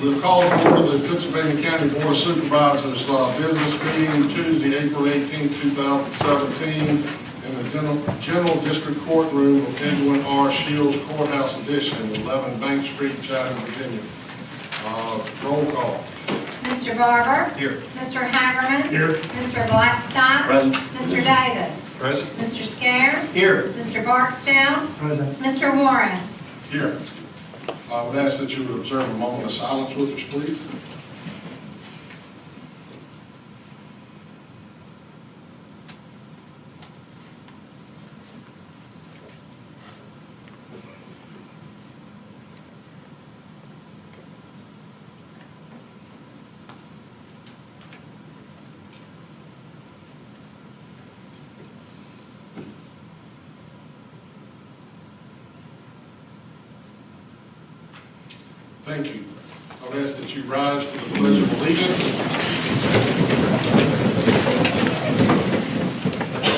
We'll call to order the Pittsylvania County Board of Supervisors business meeting Tuesday, April 18, 2017, in the General District Courtroom of Edwin R. Shields Courthouse Edition, 11 Bank Street, Chatham, Virginia. Roll call. Mr. Barber. Here. Mr. Hagerman. Here. Mr. Blackstock. Present. Mr. Davis. Present. Mr. Scares. Here. Mr. Barksdale. Present. Mr. Warren. Here. I would ask that you would observe a moment of silence with us, please. Thank you. I would ask that you rise for the Pledge of Allegiance.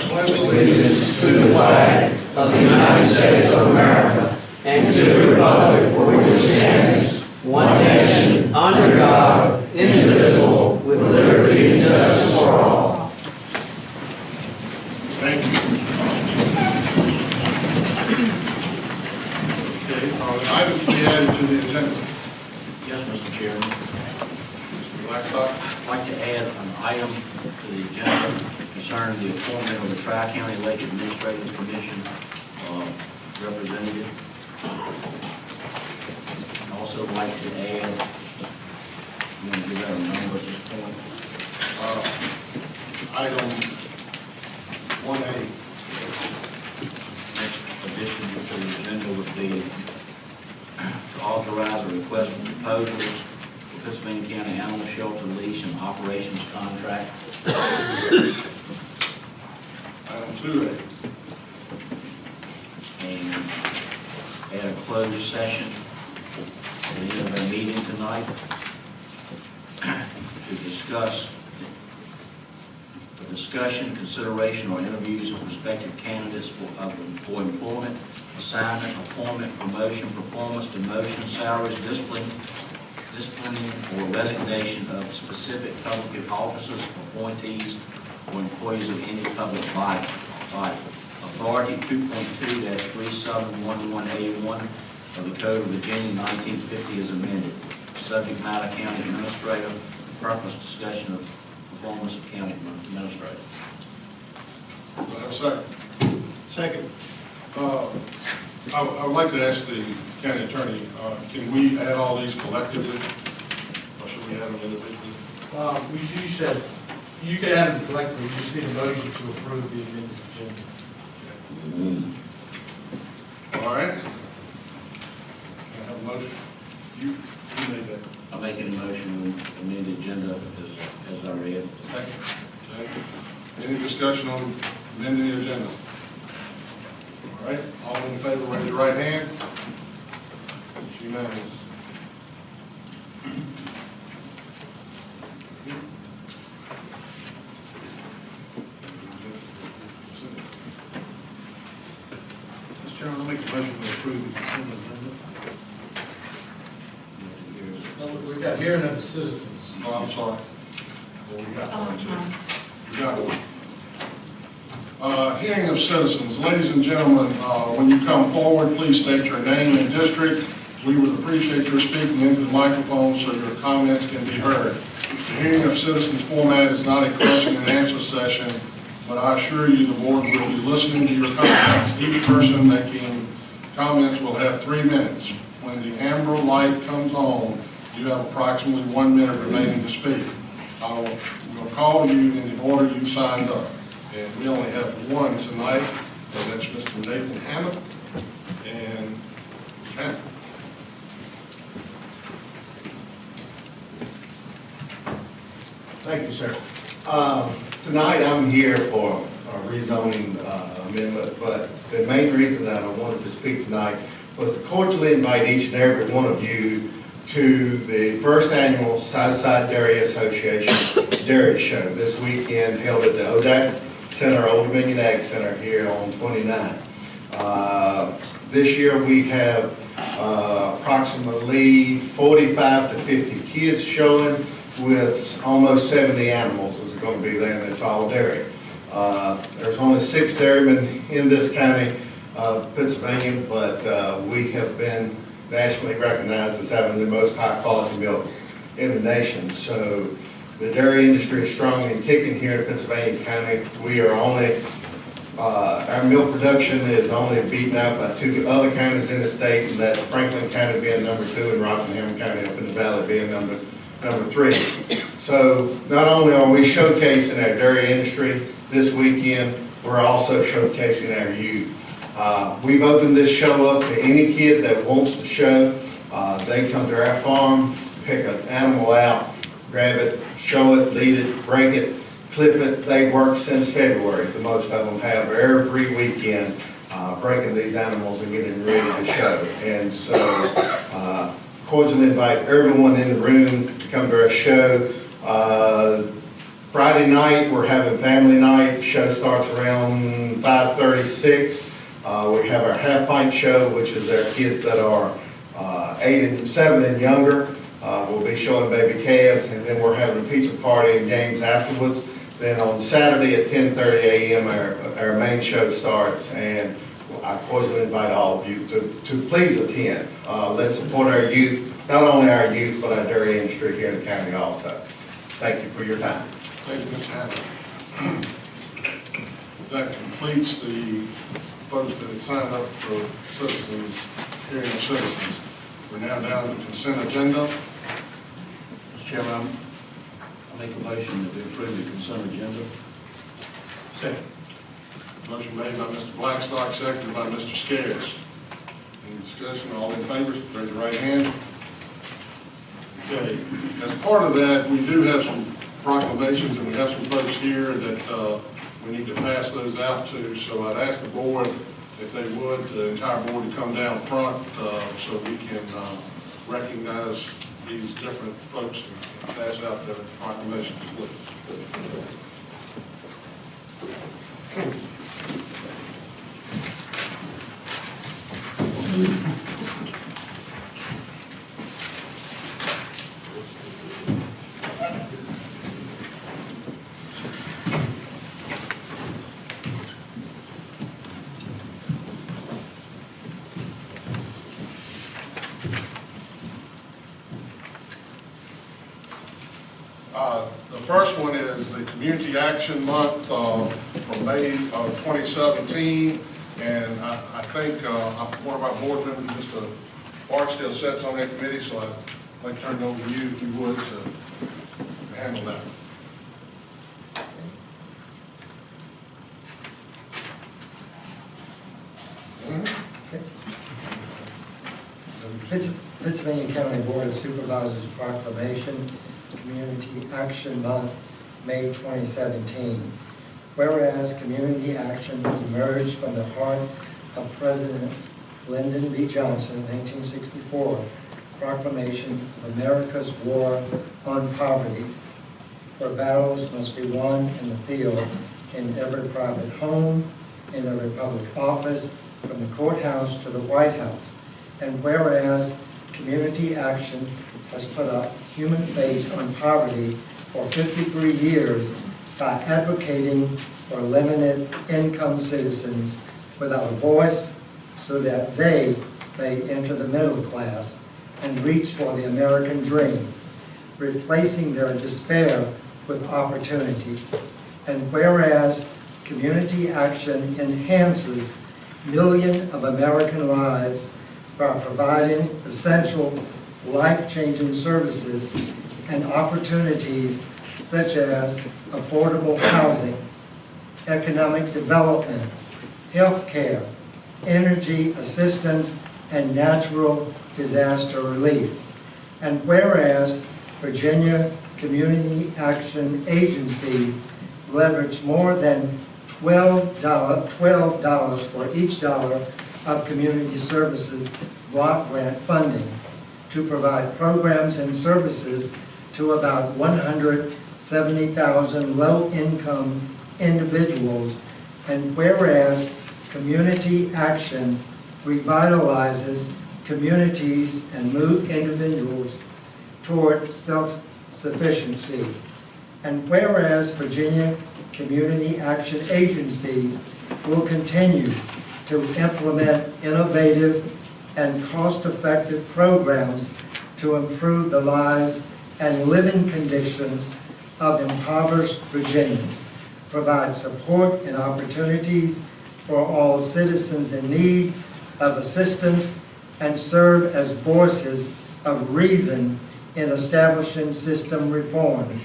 Pledge of Allegiance to the flag of the United States of America and to the republic for which it stands, one nation, under God, indivisible, with liberty and justice for all. Thank you. Okay, items to be added to the agenda. Yes, Mr. Chairman. Mr. Blackstock. I'd like to add an item to the agenda concerning the appointment of the Tri-County Lake Administrative Commission representative. I'd also like to add, I'm going to give out a number at this point. Item 1A. Next addition to the agenda would be to authorize a request for proposals for Pittsylvania County Animal Shelter Lease and Operations Contract. Item 2A. And add a closed session at the end of our meeting tonight to discuss the discussion, consideration, or interviews of prospective candidates for employment, assignment, appointment, promotion, performance, demotion, salaries, disciplining, or resignation of specific public officers, appointees, or employees of any public body. Authority 2.2-3711A1 of the Code of Virginia 1950 is amended. Subject matter county administrator. Purpose discussion of performance of county administrator. Do I have a second? Second. I would like to ask the county attorney, can we add all these collectively? Or should we add them individually? You said, you can add them collectively, you just need a motion to approve the amended agenda. All right. Can I have a motion? You made that. I'm making a motion to amend the agenda as I read. Second. Okay. Any discussion on amending the agenda? All right. All in favor, raise your right hand. It's unanimous. Mr. Chairman, I'll make a motion to approve the consent agenda. We've got hearing of the citizens. Oh, I'm sorry. Well, we got one too. We got one. Hearing of citizens. Ladies and gentlemen, when you come forward, please state your name and district. We would appreciate your speaking into the microphone so your comments can be heard. The hearing of citizens format is not a question and answer session, but I assure you the board will be listening to your comments. Each person making comments will have 3 minutes. When the amber light comes on, you have approximately 1 minute remaining to speak. We'll call you in the order you signed up. And we only have one tonight, and that's Mr. Nathan Hammett. And Mr. Hammett. Thank you, sir. Tonight I'm here for a rezoning amendment, but the main reason that I wanted to speak tonight was to cordially invite each and every one of you to the first annual Southside Dairy Association Dairy Show this weekend, held at the ODAC Center, Old Dominion Ag Center here on 29. This year we have approximately 45 to 50 kids showing with almost 70 animals is going to be there, and it's all dairy. There's only 6 dairymen in this county of Pittsylvania, but we have been nationally recognized as having the most high-quality milk in the nation. So the dairy industry is strong and kicking here in Pittsylvania County. We are only, our milk production is only beaten out by 2 other counties in the state, and that's Franklin County being number 2 and Rockingham County up in the valley being number 3. So not only are we showcasing our dairy industry this weekend, we're also showcasing our youth. We've opened this show up to any kid that wants to show. They come to our farm, pick an animal out, grab it, show it, lead it, break it, clip it. They work since February. The most of them have every weekend breaking these animals and getting ready to show. And so cordially invite everyone in the room to come to our show. Friday night, we're having family night. The show starts around 5:36. We have our half pint show, which is our kids that are 7 and younger. We'll be showing baby calves, and then we're having a pizza party and games afterwards. Then on Saturday at 10:30 a.m., our main show starts, and I cordially invite all of you to please attend. Let's support our youth, not only our youth, but our dairy industry here in the county also. Thank you for your time. Thank you, Mr. Hammond. That completes the folks that had signed up for citizens, hearing of citizens. We're now down to the consent agenda. Mr. Chairman, I make a motion that we approve the consent agenda. Second. Motion made by Mr. Blackstock, seconded by Mr. Scares. Any discussion? All in favor, raise your right hand. Okay. As part of that, we do have some proclamations, and we have some folks here that we need to pass those out to. So I'd ask the board, if they would, the entire board to come down front so we can recognize these different folks and pass out their proclamations, please. The first one is the Community Action Month from May of 2017, and I think one of our board members, Mr. Barksdale, sits on that committee, so I'd like to turn it over to you, if you would, to handle that. Pittsylvania County Board of Supervisors proclamation, Community Action Month, May 2017. Whereas community action has emerged from the heart of President Lyndon B. Johnson, 1964, proclamation of America's war on poverty, where battles must be won in the field, in every private home, in every public office, from the courthouse to the White House. And whereas community action has put a human face on poverty for 53 years by advocating for limited income citizens without a voice so that they may enter the middle class and reach for the American dream, replacing their despair with opportunity. And whereas community action enhances millions of American lives by providing essential life-changing services and opportunities such as affordable housing, economic development, health care, energy assistance, and natural disaster relief. And whereas Virginia community action agencies leverage more than $12 for each dollar of community services block grant funding to provide programs and services to about 170,000 low-income individuals. And whereas community action revitalizes communities and move individuals toward self-sufficiency. And whereas Virginia community action agencies will continue to implement innovative and cost-effective programs to improve the lives and living conditions of impoverished Virginians, provide support and opportunities for all citizens in need of assistance, and serve as voices of reason in establishing system reforms.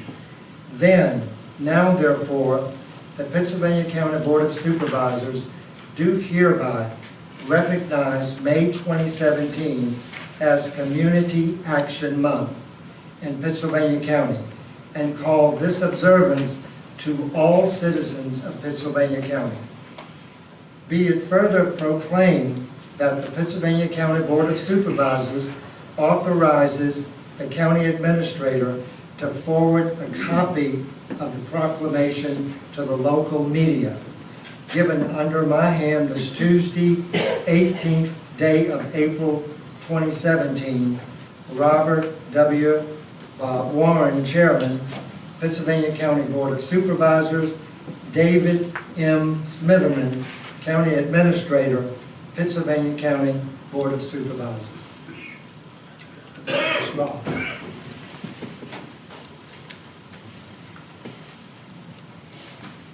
Then, now therefore, the Pittsylvania County Board of Supervisors do hereby recognize May 2017 as Community Action Month in Pittsylvania County and call this observance to all citizens of Pittsylvania County. Be it further proclaimed that the Pittsylvania County Board of Supervisors authorizes the county administrator to forward a copy of the proclamation to the local media. Given under my hand this Tuesday, 18th day of April 2017, Robert W. Warren, Chairman, Pittsylvania County Board of Supervisors, David M. Smitherman, County Administrator, Pittsylvania County Board of Supervisors. Ms. Ross.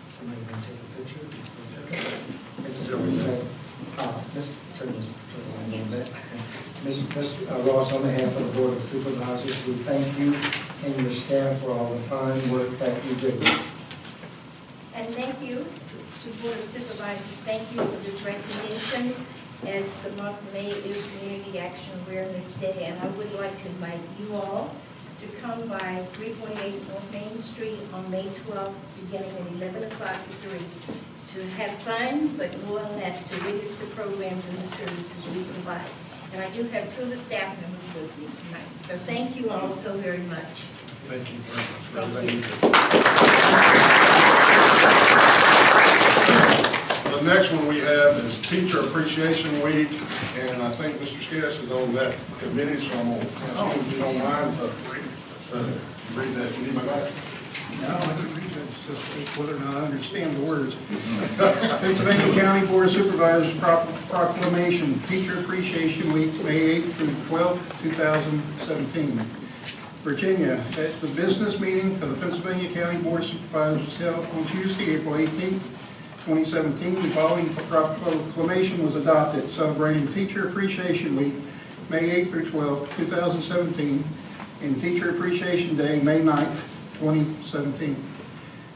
Somebody want to take a picture? Just a second. Turn this a little bit. Ms. Ross, on behalf of the Board of Supervisors, we thank you and your staff for all the fine work that you do. And thank you to Board of Supervisors. Thank you for this recognition, as the month of May is Community Action Awareness Day. And I would like to invite you all to come by 348 North Main Street on May 12th, beginning at 11 o'clock to 3, to have fun, but more than that, to witness the programs and the services we provide. And I do have two of the staff members with me tonight. So thank you all so very much. Thank you very much. Thank you. The next one we have is Teacher Appreciation Week, and I think Mr. Scarce is on that committee, so I'm going to ask you if you don't mind to read that. You need my glasses? No, I can read it, it's just whether or not I understand the words. Pennsylvania County Board of Supervisors Proclamation, Teacher Appreciation Week, May 8th through 12th, 2017. Virginia, at the business meeting of the Pennsylvania County Board of Supervisors held on Tuesday, April 18th, 2017, the following proclamation was adopted celebrating Teacher Appreciation Week, May 8th through 12th, 2017, and Teacher Appreciation Day, May 9th, 2017.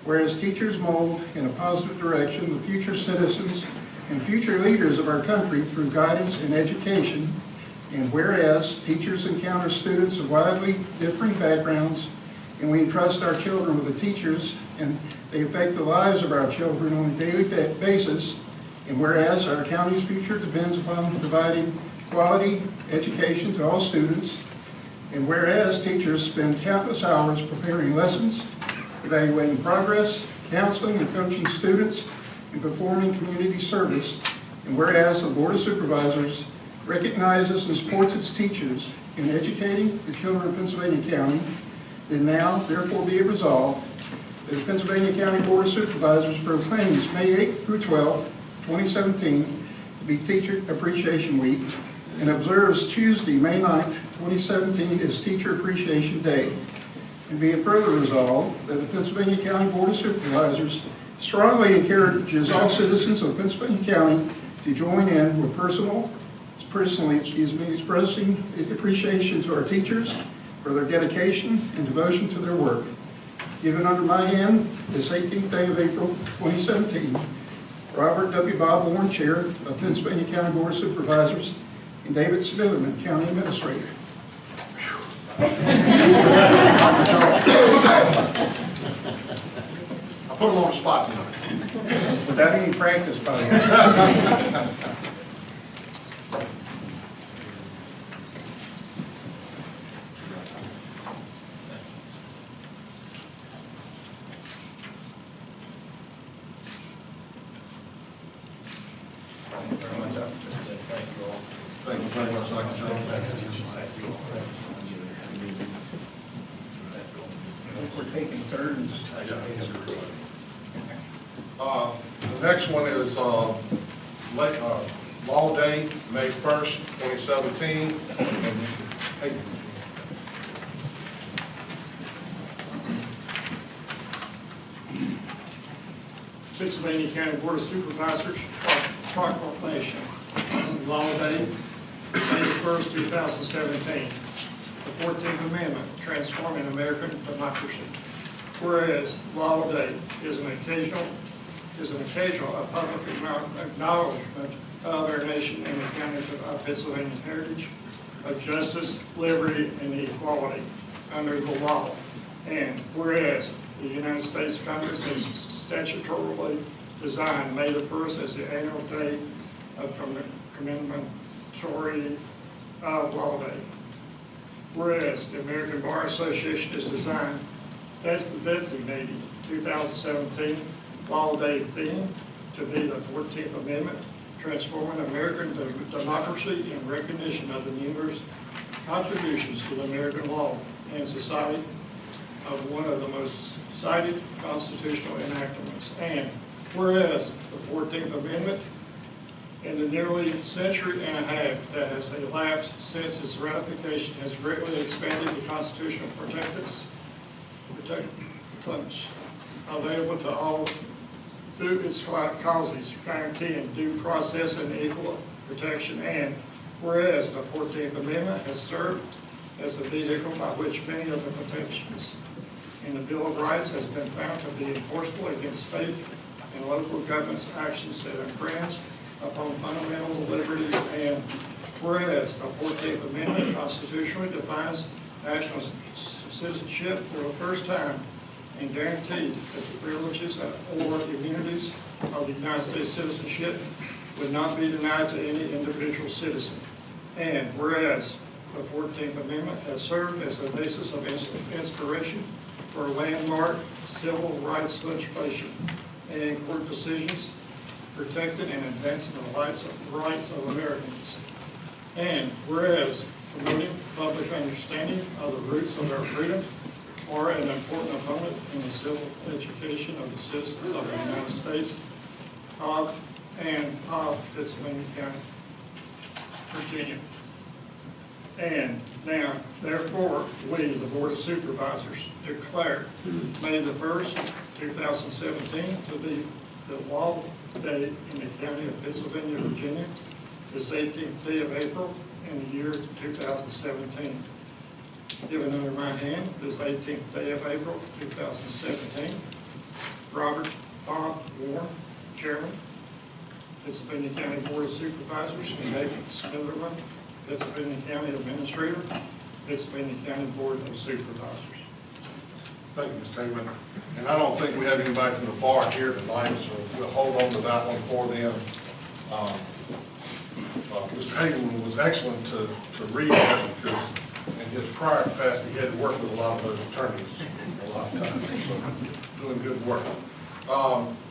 Whereas teachers mold in a positive direction the future citizens and future leaders of our country through guidance and education, and whereas teachers encounter students of widely differing backgrounds, and we entrust our children with the teachers, and they affect the lives of our children on a daily basis, and whereas our county's future depends upon providing quality education to all students, and whereas teachers spend countless hours preparing lessons, evaluating progress, counseling and coaching students, and performing community service, and whereas the Board of Supervisors recognizes and supports its teachers in educating the children of Pennsylvania County, then now therefore be it resolved that the Pennsylvania County Board of Supervisors proclaims May 8th through 12th, 2017 to be Teacher Appreciation Week, and observes Tuesday, May 9th, 2017 as Teacher Appreciation Day. And be it further resolved that the Pennsylvania County Board of Supervisors strongly encourages all citizens of Pennsylvania County to join in with personally expressing appreciation to our teachers for their dedication and devotion to their work. Given under my hand this 18th day of April 2017, Robert W. Bob Warren, Chair of Pennsylvania County Board of Supervisors, and David Smitherman, County Administrator. I put him on the spot tonight. Without any practice, by the way. Thank you very much, Dr. Thank you all. Thank you very much, Dr. Jones. The next one is Law Day, May 1st, 2017. Hey, Pittsylvania County Board of Supervisors proclamation, Law Day, May 1st, 2017. The 14th Amendment, transforming American democracy. Whereas Law Day is an occasional public acknowledgement of our nation and the counties of Pennsylvania's heritage of justice, liberty, and equality under the law. And whereas the United States Congress has statutorily designed May the 1st as the annual day of commemoratory of Law Day. Whereas the American Bar Association is designated 2017 Law Day theme to be the 14th Amendment, transforming American democracy in recognition of the numerous contributions to the American law and society of one of the most cited constitutional enactments. And whereas the 14th Amendment, in the nearly century and a half that has elapsed since its ratification, has greatly expanded the constitutional protections available to all through its causes, guaranteeing due process and equal protection. And whereas the 14th Amendment has served as the vehicle by which many of the protections in the Bill of Rights has been found to be enforceable against state and local governments' actions that infringe upon fundamental liberties. And whereas the 14th Amendment constitutionally defines national citizenship for the first time and guarantees that the privileges or immunities of the United States citizenship would not be denied to any individual citizen. And whereas the 14th Amendment has served as the basis of inspiration for landmark civil rights legislation and court decisions protecting and advancing the rights of Americans. And whereas promoting public understanding of the roots of our freedom are an important component in the civil education of the citizens of the United States of Pittsylvania County, Virginia. And now, therefore, we, the Board of Supervisors, declare May the 1st, 2017 to be the Law Day in the County of Pittsylvania, Virginia, this 18th day of April in the year 2017. Given under my hand this 18th day of April 2017, Robert Bob Warren, Chairman, Pittsylvania County Board of Supervisors, and David Smitherman, Pittsylvania County Administrator, Pittsylvania County Board of Supervisors. thank you, Mr. Hageman. And I don't think we have anybody from the bar here tonight, so we'll hold on to that one for them. Mr. Hageman was excellent to read that because in his prior capacity, he had to work with a lot of those attorneys a lot of times, so doing good work.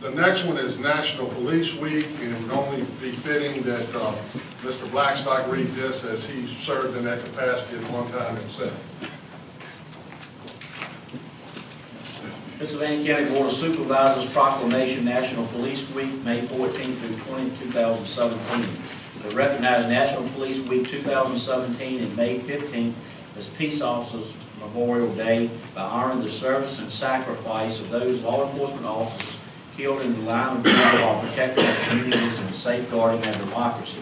The next one is National Police Week, and it would only be fitting that Mr. Blackstock read this as he served in that capacity at one time himself. Pennsylvania County Board of Supervisors Proclamation National Police Week, May 14 through 20, 2017. To recognize National Police Week 2017 and May 15 as Peace Officers Memorial Day by honoring the service and sacrifice of those law enforcement officers killed in the line of duty while protecting our communities and safeguarding our democracy.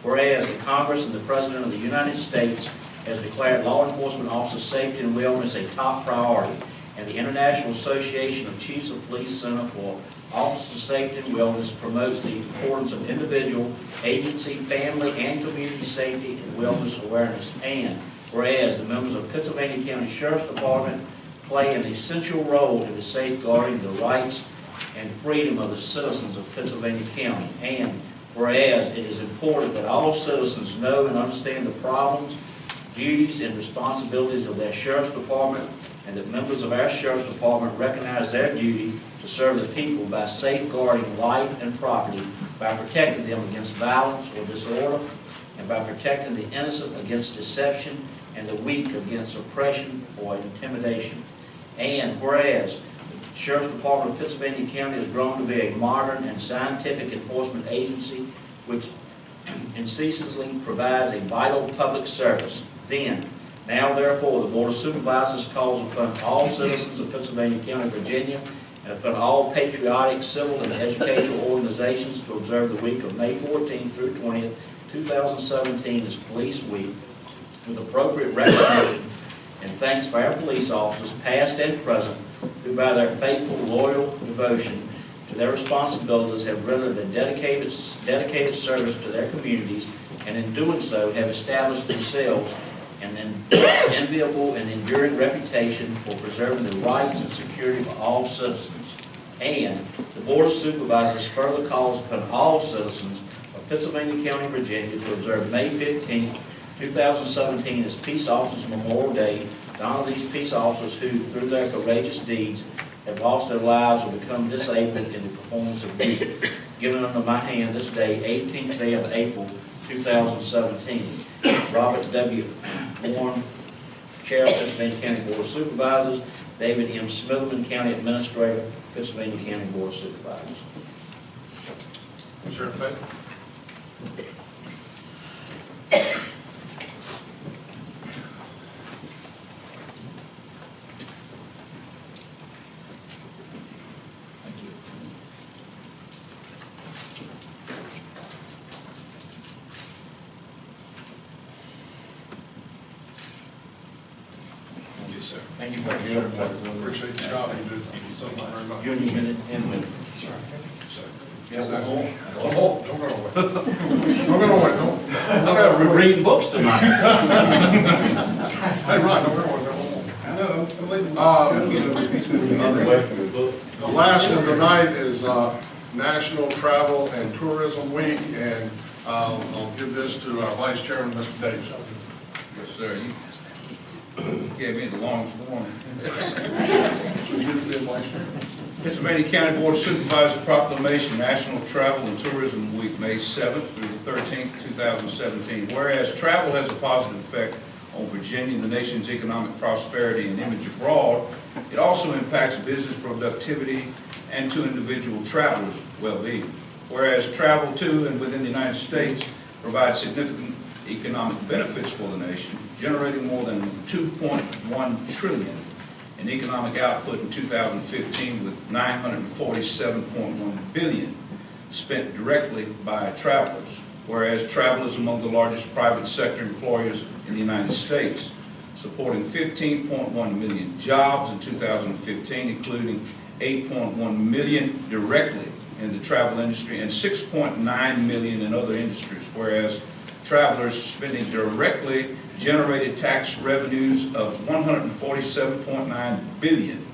Whereas the Congress and the President of the United States has declared law enforcement officers' safety and wellness a top priority, and the International Association of Chiefs of Police Center for Officer Safety and Wellness promotes the importance of individual, agency, family, and community safety and wellness awareness. And whereas the members of Pittsylvania County Sheriff's Department play an essential role in the safeguarding the rights and freedom of the citizens of Pittsylvania County. And whereas it is important that all citizens know and understand the problems, duties, and responsibilities of their Sheriff's Department, and that members of our Sheriff's Department recognize their duty to serve the people by safeguarding life and property, by protecting them against violence or disorder, and by protecting the innocent against deception and the weak against oppression or intimidation. And whereas the Sheriff's Department of Pittsylvania County has grown to be a modern and scientific enforcement agency which unceasingly provides a vital public service. Then, now therefore, the Board of Supervisors calls upon all citizens of Pittsylvania County, Virginia, and upon all patriotic, civil, and educational organizations to observe the week of May 14th through 20th, 2017 as Police Week with appropriate recognition and thanks for our police officers, past and present, who by their faithful, loyal devotion to their responsibilities have rendered a dedicated service to their communities, and in doing so have established themselves an enviable and enduring reputation for preserving the rights and security for all citizens. And the Board of Supervisors further calls upon all citizens of Pittsylvania County, Virginia to observe May 15th, 2017 as Peace Officers Memorial Day to honor these peace officers who, through their courageous deeds, have lost their lives or become disabled in the performance of duty. Given under my hand this day, 18th day of April, 2017. Robert W. Warren, Chair of Pittsylvania County Board of Supervisors. David M. Smithman, County Administrator, Pittsylvania County Board of Supervisors. Sheriff Tate? Thank you very much. Appreciate the job you do. Thank you so much. Very much. You and your minute and minute. Yeah, one more. Don't go away. Don't go away. We're reading books tonight. Hey, Ron, don't go away. I know, The last one tonight is National Travel and Tourism Week, and I'll give this to our Vice Chairman, Mr. Davis. Yes, sir. You gave me the longest warning. So you can be Vice Chairman. Pennsylvania County Board of Supervisors proclamation, National Travel and Tourism Week, May 7th through the 13th, 2017. Whereas travel has a positive effect on Virginia and the nation's economic prosperity and image abroad, it also impacts business productivity and to individual travelers' well-being. Whereas travel to and within the United States provides significant economic benefits for the nation, generating more than $2.1 trillion in economic output in 2015, with $947.1 billion spent directly by travelers. Whereas travel is among the largest private sector employers in the United States, supporting 15.1 million jobs in 2015, including 8.1 million directly in the travel industry and 6.9 million in other industries. Whereas travelers spending directly generated tax revenues of $147.9 billion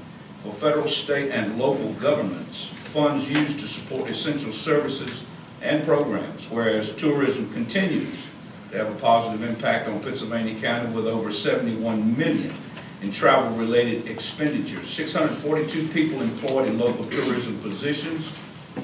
for federal, state, and local governments, funds used to support essential services and programs. Whereas tourism continues to have a positive impact on Pittsylvania County with over $71 million in travel-related expenditures, 642 people employed in local tourism positions,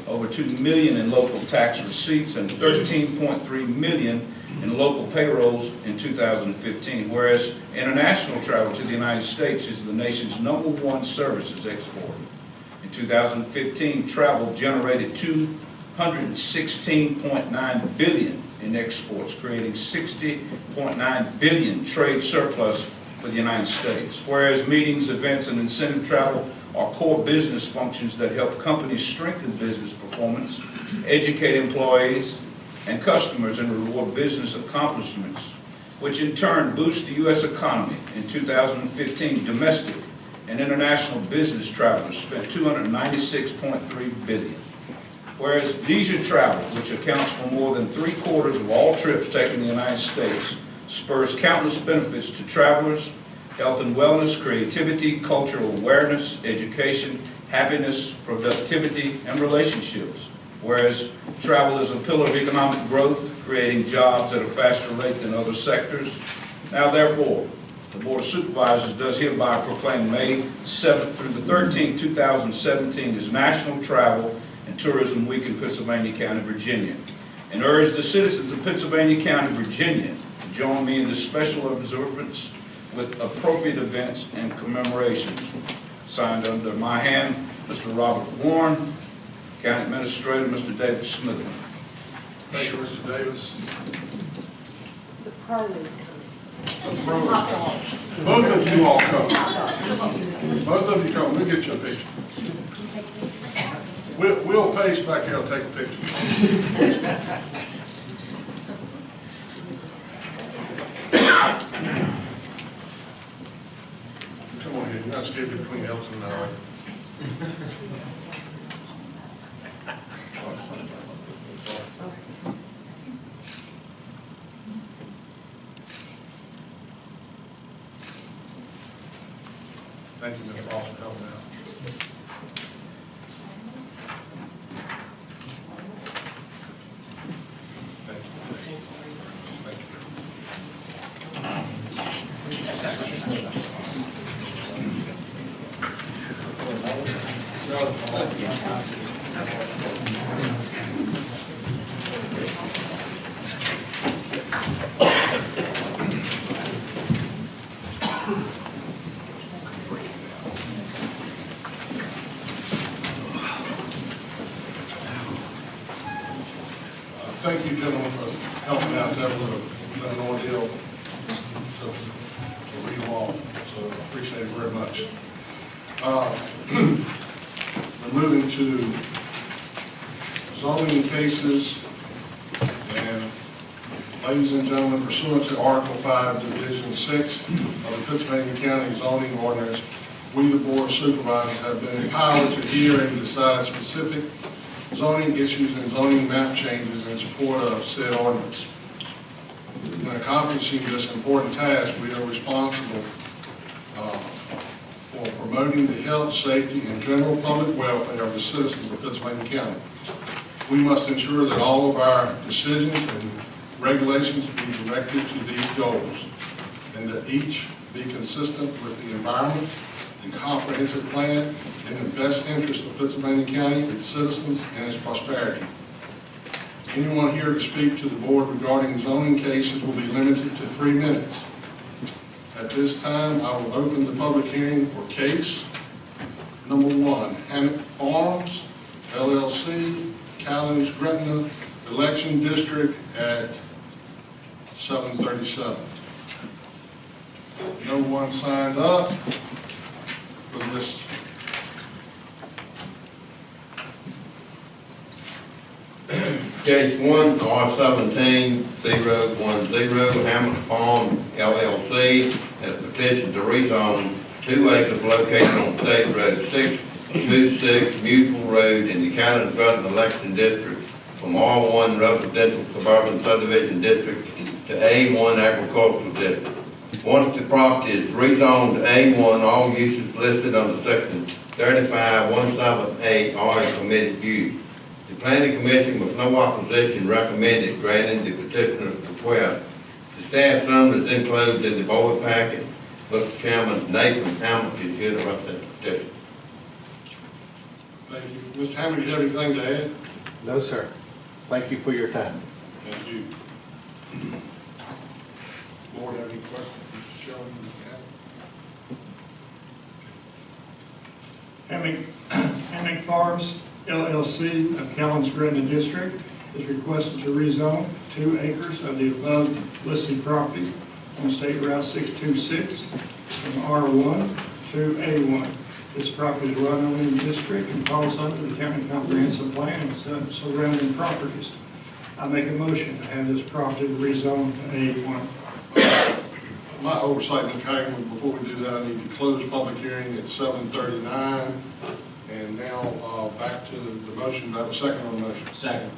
over $2 million in local tax receipts, and $13.3 million in local payrolls in 2015, whereas international travel to the United States is the nation's #1 services exporter. In 2015, travel generated $216.9 billion in exports, creating $60.9 billion trade surplus for the United States. Whereas meetings, events, and incentive travel are core business functions that help companies strengthen business performance, educate employees and customers, and reward business accomplishments, which in turn boost the U.S. economy. In 2015, domestic and international business travelers spent $296.3 billion. Whereas leisure travel, which accounts for more than 3/4 of all trips taken in the United States, spurs countless benefits to travelers: health and wellness, creativity, cultural awareness, education, happiness, productivity, and relationships. Whereas travel is a pillar of economic growth, creating jobs at a faster rate than other sectors. Now therefore, the Board of Supervisors does hereby proclaim May 7th through the 13th, 2017 as National Travel and Tourism Week in Pittsylvania County, Virginia, and urge the citizens of Pittsylvania County, Virginia to join me in this special observance with appropriate events and commemorations. Signed under my hand, Mr. Robert Warren, County Administrator, Mr. David Smith. Thank you, Mr. Davis. The pro is coming. Both of you all come. Both of you come, we'll get you a picture. Will Pace back here will take a picture. Come on here, you guys get between Elton and I. Thank you, Mr. Ross, for helping out. Thank you. Thank you. Thank you, gentlemen, for helping out. That was been an ordeal to read them all, so I appreciate it very much. We're moving to zoning cases, and ladies and gentlemen, pursuant to Article 5, Division 6 of the Pittsylvania County zoning ordinance, we, the Board of Supervisors, have been empowered to hear and decide specific zoning issues and zoning map changes in support of said ordinance. In accomplishing this important task, we are responsible for promoting the health, safety, and general public welfare of the citizens of Pittsylvania County. We must ensure that all of our decisions and regulations be directed to these goals, and that each be consistent with the environment and comprehensive plan in the best interest of Pittsylvania County, its citizens, and its prosperity. Anyone here to speak to the board regarding zoning cases will be limited to 3 minutes. At this time, I will open the public hearing for case number 1, Hammock Farms, LLC, Callens, Gretna, Election District at 7:37. No one signed up for this. Case 1, R17-010, Hammock Farm LLC, has petitioned to rezone 2 acres located on State Road 626 Mutual Road in the County of Gretna Election District from R1 Residential Suburban Subdivision District to A1 Agricultural District. Once the property is rezoned to A1, all uses listed under Section 35-178 are a permitted use. The Planning Commission, with no opposition, recommended granting the petitioner's request. The staff summary is enclosed in the board packet. Mr. Chairman, Nathan Hammock is here to represent the petition. Thank you. Mr. Hammock, do you have anything to add? No, sir. Thank you for your time. Thank you. Board, have any questions? Mr. Sheldon, Hammock Farms LLC of Callens, Gretna District is requested to rezone 2 acres of the above listed property on State Route 626 from R1 to A1. This property is run on in the district and falls under the county comprehensive plan and surrounding properties. I make a motion to have this property rezoned to A1. My oversight, Mr. Hagan, before we do that, I need to close public hearing at 7:39. And now, back to the motion. Do I have a second on the motion? Second.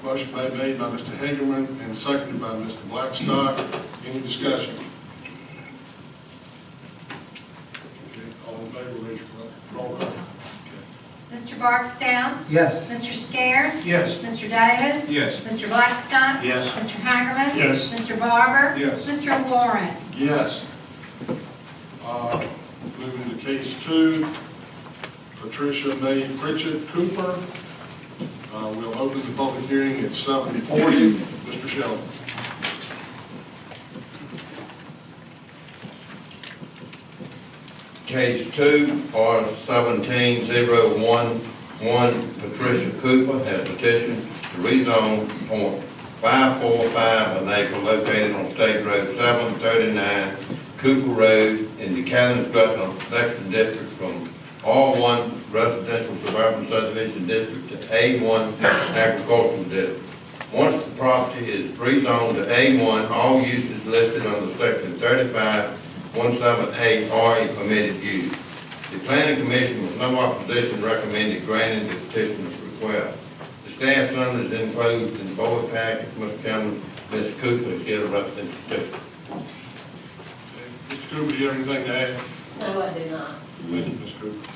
Motion made by Mr. Hagerman and seconded by Mr. Blackstock. Any discussion? Okay, all in favor, raise your roll call. Mr. Barksdale? Yes. Mr. Scares? Yes. Mr. Davis? Yes. Mr. Blackstock? Yes. Mr. Hagerman? Yes. Mr. Barber? Yes. Mr. Warren? Yes. Moving to case 2, Patricia May Pritchett Cooper. We'll open the public hearing at 7:40. Mr. Sheldon. Case 2, R-17-011, Patricia Cooper has petitioned to rezone .545 an acre located on State Road 739, Cooper Road in the Callens-Gretna Election District from R1 Residential Suburban Subdivision District to A1 Agricultural District. Once the property is rezoned to A1, all uses listed under section 35-178 are a permitted use. The Planning Commission with no opposition recommended granting the petitioner's request. The staff summary is enclosed in the board package. Mr. Chairman, Ms. Cooper is here to represent the petitioner. Mr. Cooper, do you have anything to add? No, I do not. Thank you, Ms. Cooper.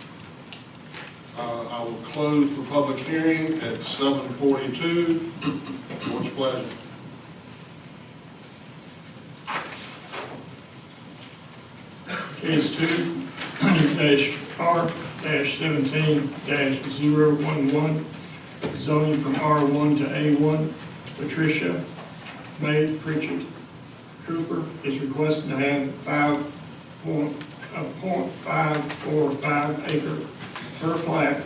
I will close the public hearing at 7:42. Board's pleasure. Case 2-R-17-011, zoning from R1 to A1, Patricia May Pritchett Cooper is requesting to have 0.545 acre per plat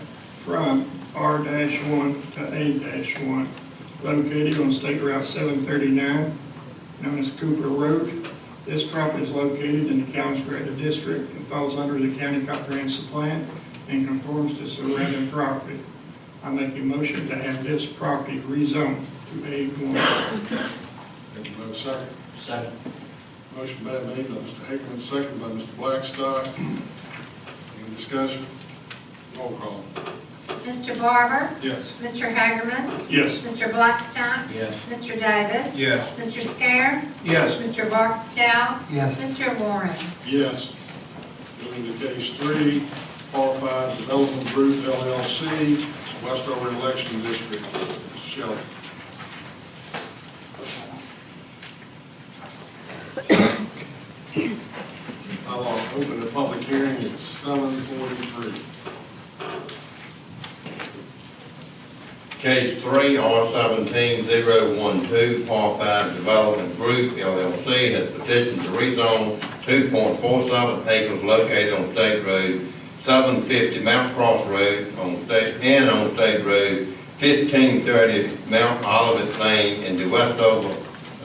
from R-1 to A-1, located on State Route 739, known as Cooper Road. This property is located in the Callens-Gretna District and falls under the County Comprehensive Plan and conforms to surrounding property. I make a motion to have this property rezoned to A1. Thank you. Have a second. Second. Motion been made by Mr. Hickman, seconded by Mr. Blackstock. Any discussion? Roll call. Mr. Barber? Yes. Mr. Hagerman? Yes. Mr. Blackstock? Yes. Mr. Davis? Yes. Mr. Scares? Yes. Mr. Barksdale? Yes. Mr. Warren? Yes. Moving to case 3, R5 Development Group LLC, Westover Election District. Mr. Shelley. I'll open the public hearing at 7:43. Case 3, R-17-012, Par 5 Development Group, LLC, has petitioned to rezone 2.47 acres located on State Road 750 Mount Cross Road on State Road 1530 Mount Olivet Lane in the Westover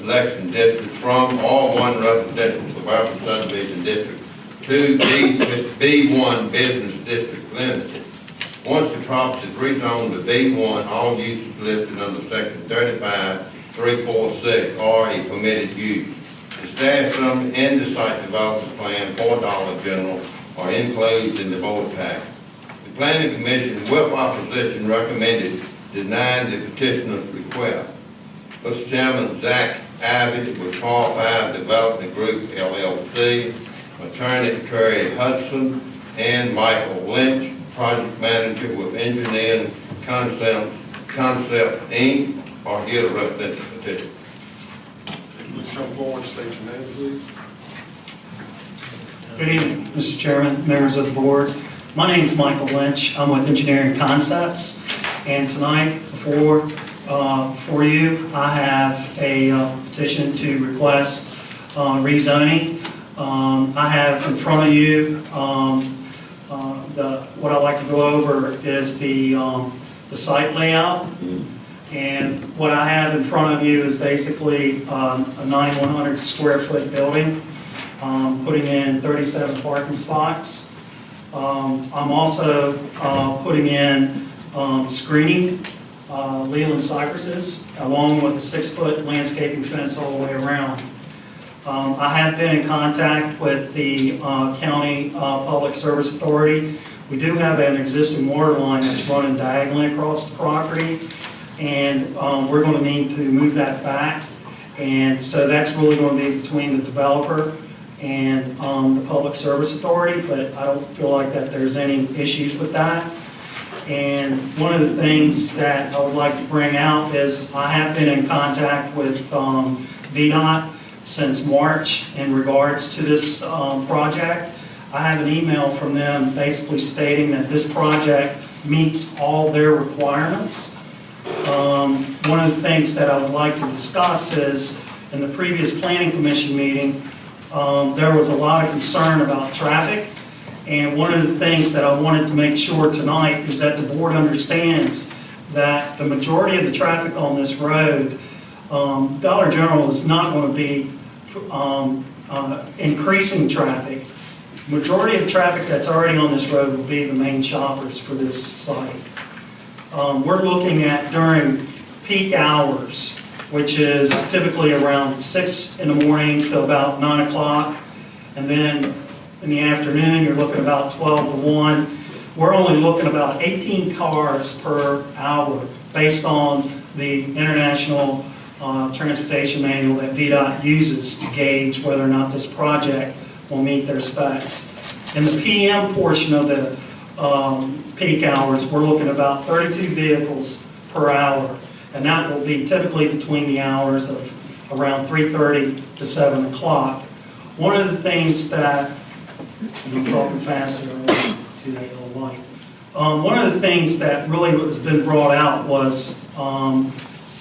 Election District from R1 Residential Suburban Subdivision District to B1 Business District Limited. Once the property is rezoned to B1, all uses listed under section 35-346 are a permitted use. The staff summary and the site development plan for Dollar General are enclosed in the board pack. The Planning Commission, with opposition, recommended denying the petitioner's request. Mr. Chairman, Zach Abbott with Par 5 Development Group, LLC, Attorney Curry Hudson, and Michael Lynch, Project Manager with Engineering Concept Inc., are here to represent the petition. Please come forward, state your name, please. Good evening, Mr. Chairman, members of the board. My name is Michael Lynch. I'm with Engineering Concepts, and tonight for you, I have a petition to request rezoning. I have in front of you what I'd like to go over is the site layout, and what I have in front of you is basically a 9,100 square foot building, putting in 37 parking spots. I'm also putting in screening, Leland cypresses, along with a 6-foot landscaping fence all the way around. I have been in contact with the County Public Service Authority. We do have an existing water line that's running diagonally across the property, and we're going to need to move that back. And so that's really going to be between the developer and the Public Service Authority, but I don't feel like that there's any issues with that. And one of the things that I would like to bring out is I have been in contact with VDOT since March in regards to this project. I have an email from them basically stating that this project meets all their requirements. One of the things that I would like to discuss is in the previous Planning Commission meeting, there was a lot of concern about traffic, And one of the things that I wanted to make sure tonight is that the board understands that the majority of the traffic on this road, Dollar General is not going to be increasing traffic. Majority of the traffic that's already on this road will be the main shoppers for this site. We're looking at during peak hours, which is typically around 6 in the morning to about 9 o'clock. And then in the afternoon, you're looking about 12 to 1. We're only looking about 18 cars per hour based on the International Transportation Manual that VDOT uses to gauge whether or not this project will meet their specs. In the PM portion of the peak hours, we're looking at about 32 vehicles per hour. And that will be typically between the hours of around 3:30 to 7 o'clock. One of the things that, I'm talking faster, see that yellow light. One of the things that really has been brought out was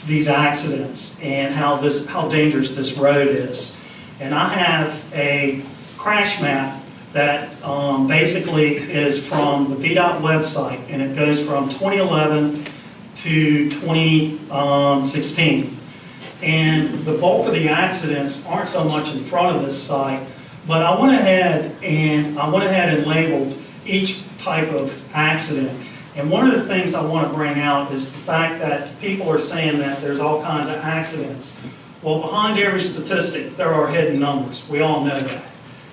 these accidents and how dangerous this road is. And I have a crash map that basically is from the VDOT website, and it goes from 2011 to 2016. And the bulk of the accidents aren't so much in front of this site, but I went ahead and labeled each type of accident. And one of the things I want to bring out is the fact that people are saying that there's all kinds of accidents. Well, behind every statistic, there are hidden numbers. We all know that.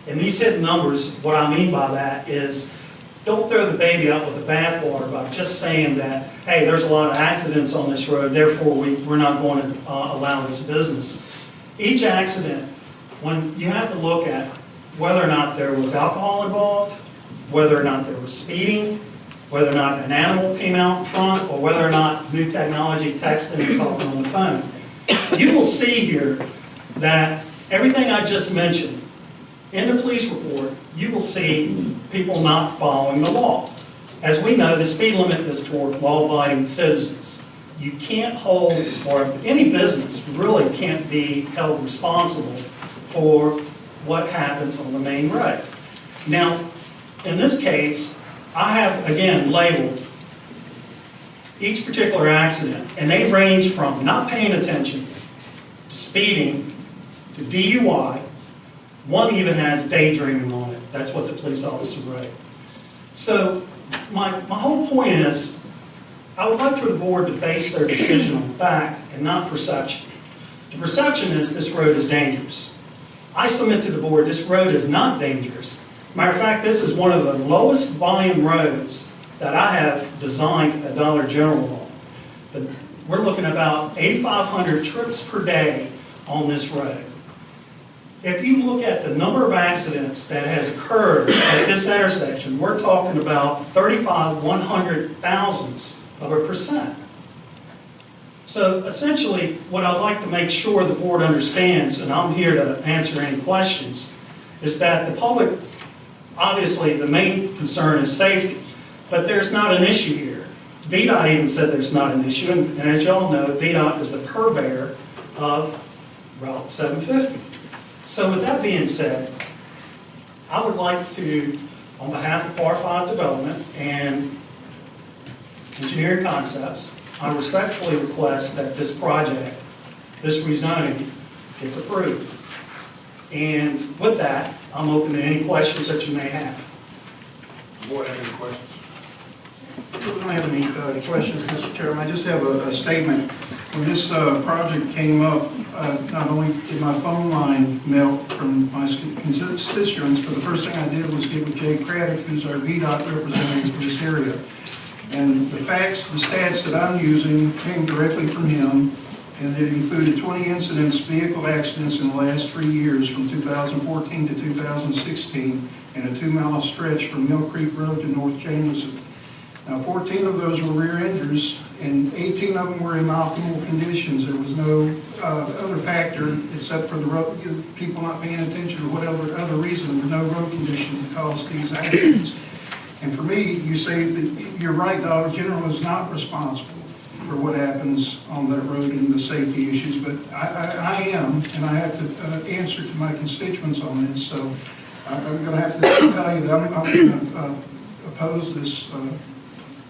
And these hidden numbers, what I mean by that is, don't throw the baby out with the bathwater by just saying that, hey, there's a lot of accidents on this road, therefore we're not going to allow this business. Each accident, when you have to look at whether or not there was alcohol involved, whether or not there was speeding, whether or not an animal came out in front, or whether or not new technology texting and talking on the phone. You will see here that everything I just mentioned, in the police report, you will see people not following the law. As we know, the speed limit is for law-abiding citizens. You can't hold, or any business really can't be held responsible for what happens on the main road. Now, in this case, I have, again, labeled each particular accident, and they range from not paying attention to speeding to DUI. One even has daydreaming on it. That's what the police officer wrote. So my whole point is, I would like for the board to base their decision on fact and not perception. The perception is this road is dangerous. I submit to the board this road is not dangerous. Matter of fact, this is one of the lowest volume roads that I have designed a Dollar General on. We're looking at about 8,500 trips per day on this road. If you look at the number of accidents that has occurred at this intersection, we're talking about 35 100,000ths%. So essentially, what I'd like to make sure the board understands, and I'm here to answer any questions, is that the public, obviously the main concern is safety, but there's not an issue here. VDOT even said there's not an issue, and as you all know, VDOT is the purveyor of Route 750. So with that being said, I would like to, on behalf of R5 Development and Engineering Concepts, I respectfully request that this project, this rezoning, gets approved. And with that, I'm open to any questions that you may have. Board have any questions? I don't have any questions, Mr. Chairman. I just have a statement. When this project came up, not only did my phone line melt from my constituents, but the first thing I did was get with Jay Craddock, who's our VDOT representative for this area. And the facts, the stats that I'm using came directly from him, and it included 20 incidents, vehicle accidents in the last 3 years, from 2014 to 2016, and a 2-mile stretch from Mill Creek Road to North Jameson. Now, 14 of those were rear enders, and 18 of them were in optimal conditions. There was no other factor except for the road, people not paying attention or whatever other reason. There were no road conditions that caused these accidents. And for me, you say that you're right, Dollar General is not responsible for what happens on that road and the safety issues, but I am, and I have to answer to my constituents on this. So I'm going to have to tell you that I'm going to oppose this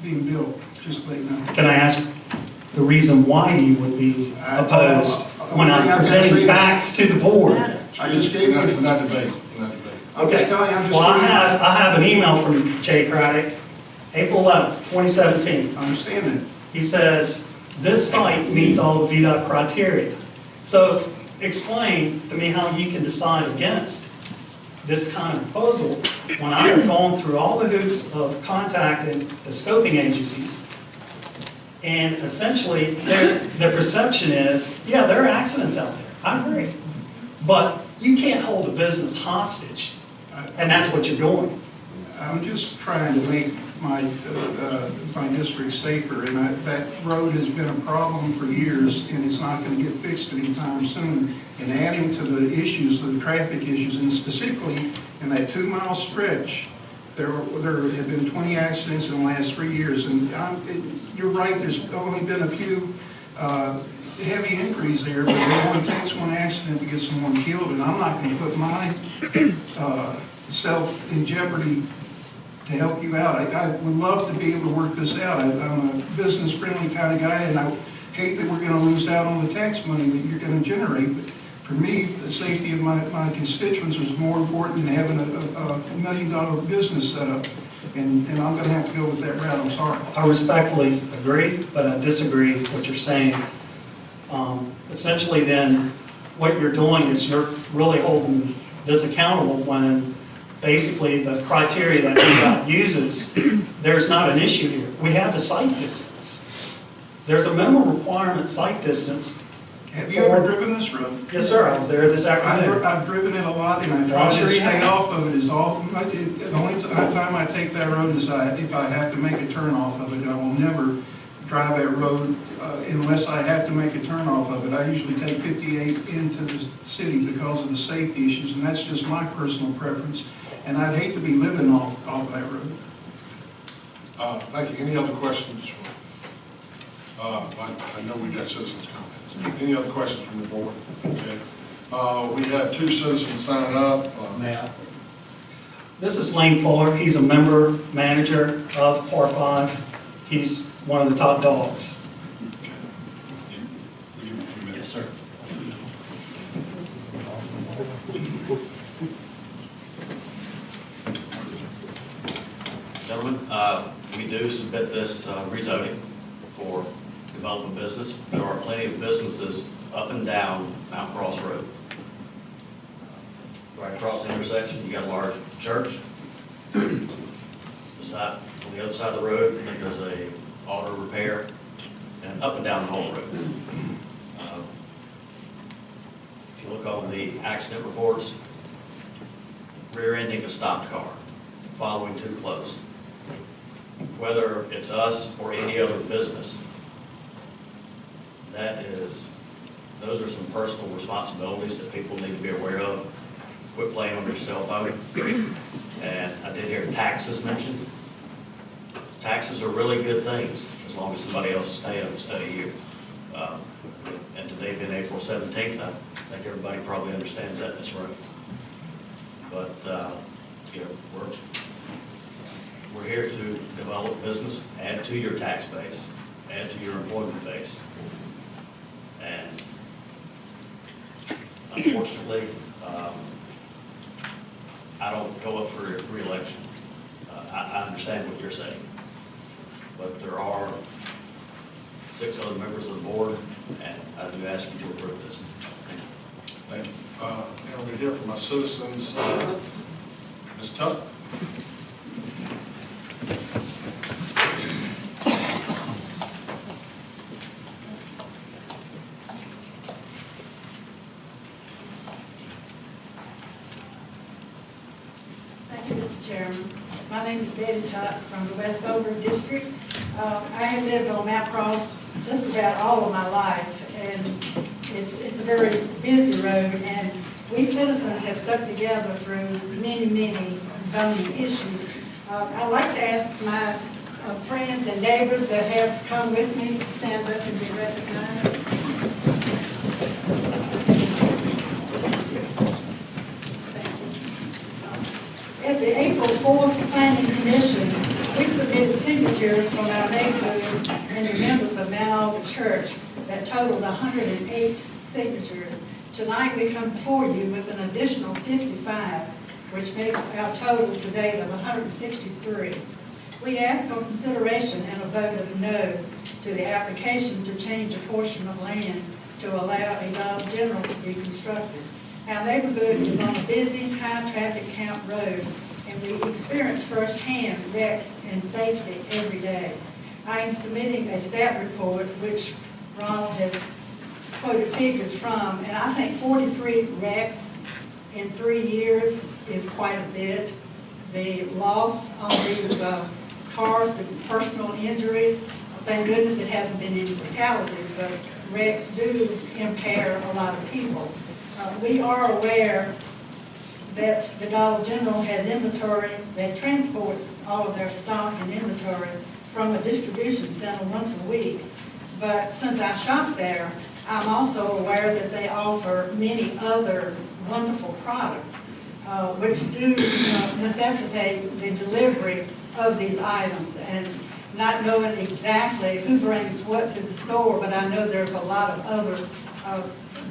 being built, just to let you know. Can I ask the reason why you would be opposed when I'm presenting facts to the board? I just gave We're you, not debating, we're not debating. I'm just telling you, I'm just. Well, I giving you- have an email from Jay Craddock, April 11th, 2017. I understand that. He says, this site meets all the VDOT criteria. So explain to me how you can decide against this kind of proposal when I have gone through all the hoops of contacting the scoping agencies. And essentially, their perception is, yeah, there are accidents out there. I agree. But you can't hold a business hostage, and that's what you're doing. I'm just trying to make my district safer, and that road has been a problem for years, and it's not going to get fixed anytime soon. And adding to the issues, the traffic issues, and specifically in that 2-mile stretch, there have been 20 accidents in the last 3 years. And you're right, there's only been a few heavy injuries there, but it only takes one accident to get someone killed, and I'm not going to put my self in jeopardy to help you out. I would love to be able to work this out. I'm a business-friendly kind of guy, and I hate that we're going to lose out on the tax money that you're going to generate. But for me, the safety of my constituents is more important than having a $1 million business set up. And I'm going to have to go with that route. I'm sorry. I respectfully agree, but I disagree with what you're saying. Essentially then, what you're doing is you're really holding this accountable when basically the criteria that VDOT uses, there's not an issue here. We have the site distance. There's a minimum requirement site distance. Have you ever driven this road? Yes, sir. I was there this afternoon. I've driven it a lot, and I try to stay off of it. Is all. The only time I take that road is if I have to make a turn off of it. I will never drive that road unless I have to make a turn off of it. I usually take 58 into the city because of the safety issues, and that's just my personal preference. And I'd hate to be living off that road. Thank you. Any other questions? I know we got citizens' comments. Any other questions from the board? Okay. We have 2 citizens sign up. This is Lane Fuller. He's a member manager of Par 5. He's one of the top dogs. Okay. We'll give you a few minutes. Yes, sir. Gentlemen, we do submit this rezoning for development business. There are plenty of businesses up and down Mount Cross Road. Right across the intersection, you got a large church. On the other side of the road, I think there's a auto repair, and up and down the whole road. If you look on the accident reports, rear-ending a stopped car, following too close. Whether it's us or any other business, those are some personal responsibilities that people need to be aware of. Quit playing on your cell phone. And I did hear taxes mentioned. Taxes are really good things, as long as somebody else is staying instead of you. And today being April 17th, I think everybody probably understands that in this room. But, we're here to develop business, add to your tax base, add to your employment base. And unfortunately, I don't go up for re-election. I understand what you're saying, but there are 6 other members of the board, and I do ask you to approve this. Thank you. Now we hear from our citizens. Ms. Tuck? Thank you, Mr. Chairman. My name is Betty Tuck from the Westover District. I have lived on Mount Cross just about all of my life, and it's a very busy road, and we citizens have stuck together through many zoning issues. I'd like to ask my friends and neighbors that have come with me to stand up and be recognized. Thank you. At the April 4th Planning Commission, we submitted signatures from our neighborhood and the members of Mount Olive Church that totaled 108 signatures. Tonight, we come before you with an additional 55, which makes our total today of 163. We ask for consideration and a vote of no to the application to change a portion of land to allow a Dollar General to be constructed. Our neighborhood is on a busy, high-traffic count road, and we experience firsthand wrecks and safety every day. I am submitting a stat report, which Ronald has quoted figures from, and I think 43 wrecks in 3 years is quite a bit. The loss on these cars, the personal injuries, thank goodness it hasn't been any fatalities, but wrecks do impair a lot of people. We are aware that the Dollar General has inventory that transports all of their stock and inventory from a distribution center once a week. But since I shop there, I'm also aware that they offer many other wonderful products, which do necessitate the delivery of these items. And not knowing exactly who brings what to the store, but I know there's a lot of other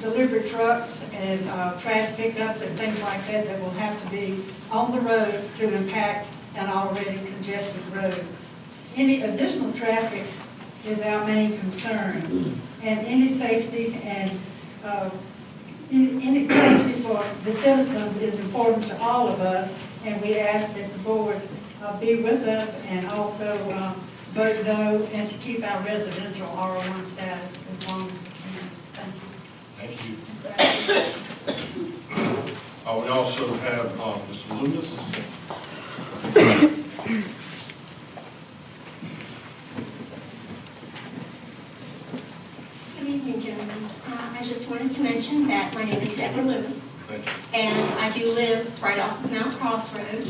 delivery trucks and trash pickups and things like that that will have to be on the road to impact an already congested road. Any additional traffic is our main concern, and any safety and any safety for the citizens is important to all of us, and we ask that the board be with us and also vote no and to keep our residential R1 status as long as we can. Thank you. Thank you. We also have Mr. Loomis. Good evening, gentlemen. I just wanted to mention that my name is Deborah Lewis, and I do live right off of Mount Cross Road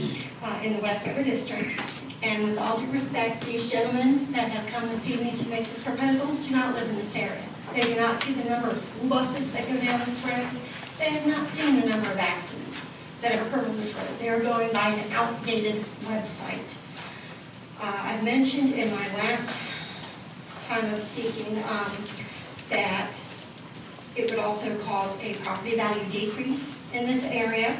in the Westover District. And with all due respect, these gentlemen that have come this evening to make this proposal do not live in this area. They do not see the number of school buses that go down this road. They have not seen the number of accidents that have occurred on this road. They are going by an outdated website. I mentioned in my last time of speaking that it would also cause a property value decrease in this area.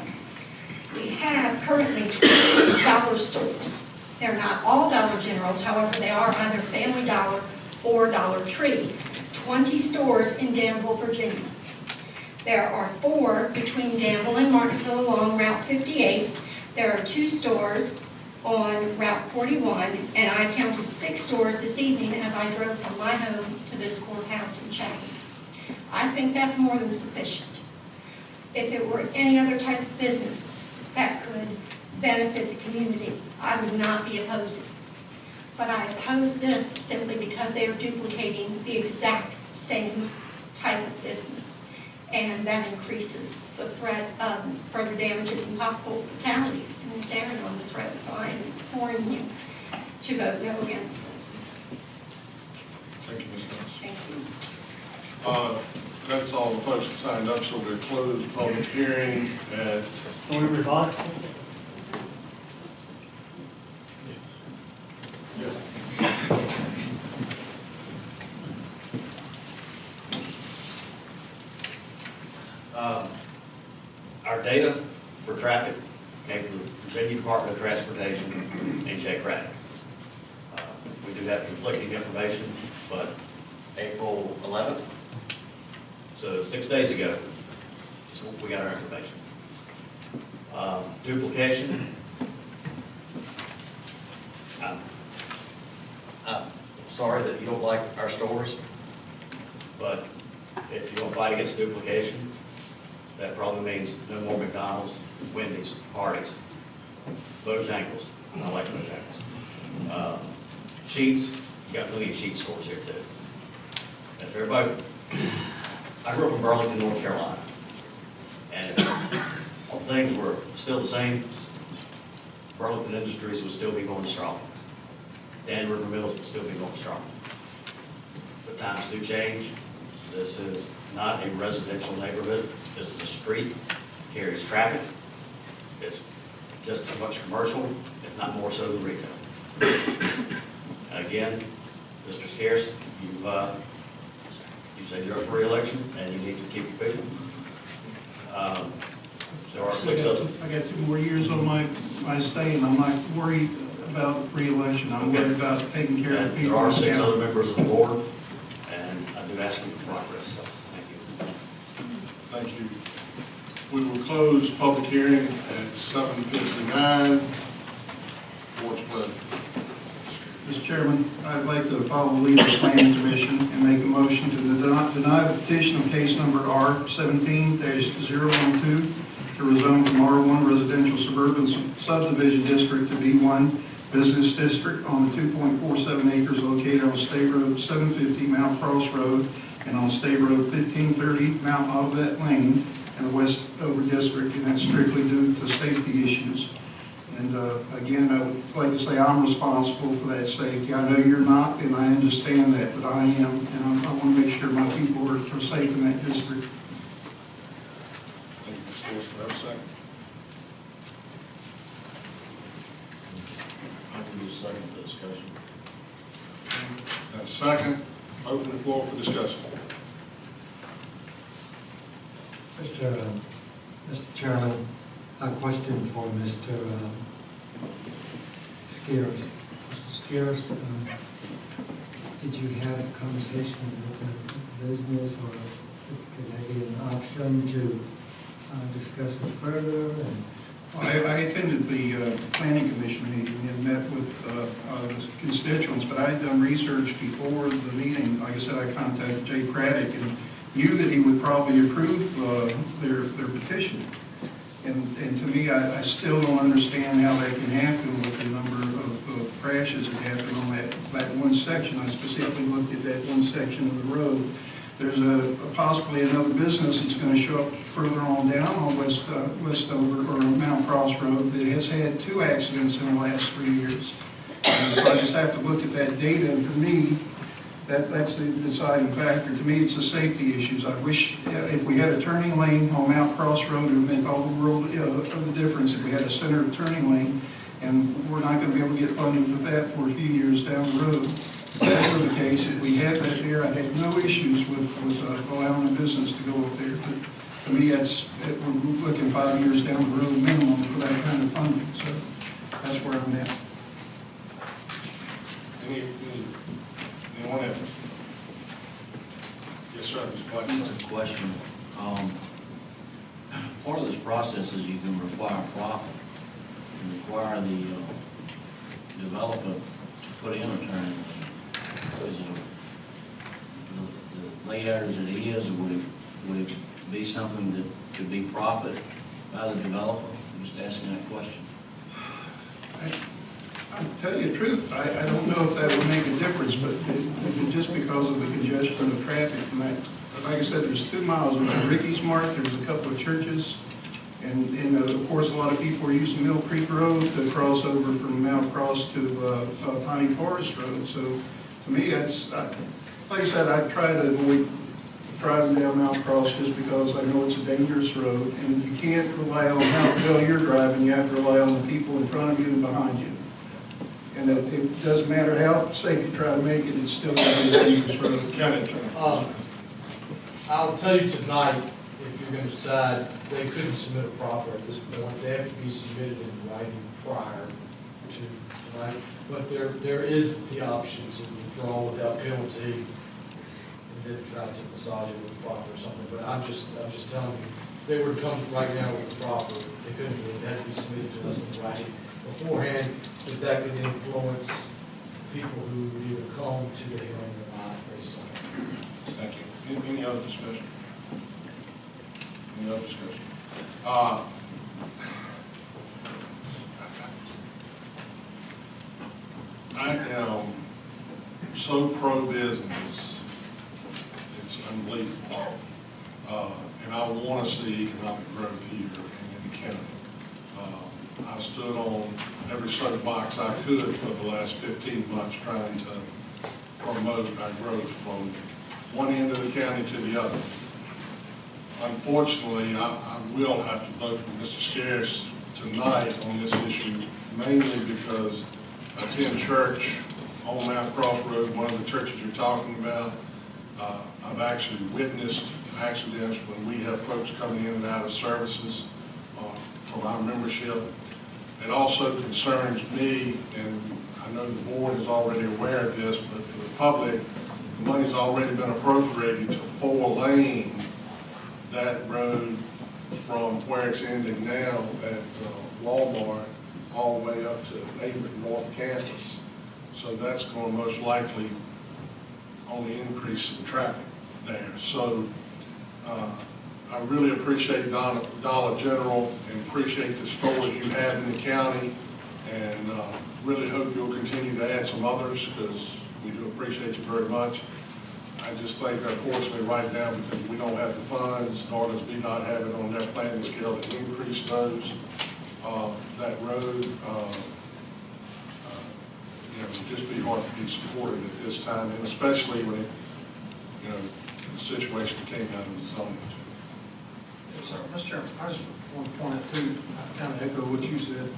We have currently 20 dollar stores. They're not all Dollar General, however, they are either Family Dollar or Dollar Tree. 20 stores in Danville, Virginia. There are 4 between Danville and Martinsville along Route 58. There are 2 stores on Route 41, and I counted 6 stores this evening as I drove from my home to this courthouse in Chatham. I think that's more than sufficient. If it were any other type of business that could benefit the community, I would not be opposing. But I oppose this simply because they are duplicating the exact same type of business, and that increases the threat of further damages and possible fatalities in this area on this road. So I am imploring you to vote no against this. Thank you, Ms. Nurse. Thank you. That's all the folks that signed up, so we'll close the public hearing at... Can we rebut? Yes. Our data for traffic came from the Virginia Department of Transportation and Jay Craddock. We do have conflicting information, but April 11th, so 6 days ago, is when we got our information. Duplication. I'm sorry that you don't like our stores, but if you don't fight against duplication, that probably means no more McDonald's, Wendy's, Hardee's, Bojangles. I like Bojangles. Sheets, you got plenty of sheet stores here too. And everybody, I grew up in Burlington, North Carolina, and if all things were still the same, Burlington Industries would still be going strong. Dan River Mills would still be going strong. But times do change. This is not a residential neighborhood. This is a street, carries traffic. It's just as much commercial, if not more so than retail. Again, Mr. Scarce, you said you're up for re-election, and you need to keep your people. There are 6 other. I got 2 more years on my stay, and I'm not worried about re-election. I'm worried about taking care of people. There are 6 other members of the board, and I do ask you for progress, so thank you. Thank you. We will close public hearing at 7:59. Board's pleasure. Mr. Chairman, I'd like to follow the lead of the Planning Commission and make a motion to deny the petition of case number R17-012 to rezone from R1 Residential Suburban Subdivision District to B1 Business District on the 2.47 acres located on State Road 750 Mount Cross Road and on State Road 1530 Mount Olivet Lane in the Westover District, and that's strictly due to safety issues. And again, I would like to say I'm responsible for that safety. I know you're not, and I understand that, but I am, and I want to make sure my people are safe in that district. Thank you, Mr. Scarce. Do I have a second? I can do a second for discussion. Have a second. Open the floor for discussion. Mr. Chairman, a question for Mr. Scarce. Mr. Scarce, did you have a conversation with the business, or could there be an option to discuss it further? I attended the Planning Commission meeting and met with the constituents, but I had done research before the meeting. Like I said, I contacted Jay Craddock and knew that he would probably approve their petition. And to me, I still don't understand how that can happen with the number of crashes that happen on that one section. I specifically looked at that one section of the road. There's possibly another business that's going to show up further on down on Westover or Mount Cross Road that has had 2 accidents in the last 3 years. And so I just have to look at that data, and for me, that's the deciding factor. To me, it's the safety issues. I wish if we had a turning lane on Mount Cross Road, it would make all the world of the difference if we had a center turning lane, and we're not going to be able to get funding for that for a few years down the road. If that were the case, if we had that there, I'd have no issues with allowing a business to go up there. But to me, we're looking 5 years down the road minimum for that kind of funding. So that's where I'm at. Anyone else? Yes, sir, Mr. Black. Just a question. Part of this process is you can require profit, and require the developer to put in a turn lane. Is it the layout as it is, or would it be something that could be profit by the developer? I'm just asking that question. I'll tell you the truth, I don't know if that would make a difference, but just because of the congestion of the traffic, and that, like I said, there's 2 miles. There's Ricky's Mart, there's a couple of churches, and of course, a lot of people are using Mill Creek Road to cross over from Mount Cross to Piney Forest Road. So to me, that's, like I said, I try to avoid driving down Mount Cross just because I know it's a dangerous road, and you can't rely on how well you're driving. You have to rely on the people in front of you and behind you. And it doesn't matter how safe you try to make it, it's still going to be a dangerous road. I'll tell you tonight, if you're going to decide, they couldn't submit a proffer at this point. They have to be submitted in writing prior to tonight. But there is the option to withdraw without penalty and then try to massage it with a proffer or something. But I'm just telling you, if they were to come right now with a proffer, they couldn't do it. It had to be submitted to us in writing beforehand, because that could influence people who would either come to the hearing or not based on it. Thank you. Any other discussion? Any other discussion? I am so pro-business, it's unbelievable. And I want to see economic growth here in the county. I stood on every soapbox I could for the last 15 months trying to promote our growth from one end of the county to the other. Unfortunately, I will have to vote with Mr. Scarce tonight on this issue, mainly because I attend church on Mount Crossroad, one of the churches you're talking about. I've actually witnessed accidents when we have folks coming in and out of services from our membership. It also concerns me, and I know the board is already aware of this, but for the public, the money's already been appropriated to 4-lane that road from where it's ending now at Walmart all the way up to Avery North Campus. So that's going to most likely only increase some traffic there. So I really appreciate Dollar General and appreciate the stores you have in the county, and really hope you'll continue to add some others, because we do appreciate you very much. I just think unfortunately right now, because we don't have the funds, nor does VDOT have it on their planning scale to increase those, that road, it'd just be hard to be supported at this time, and especially when it, the situation came out of the zoning. Yes, sir. Mr. Chairman, I just want to point out too, I kind of echo what you said.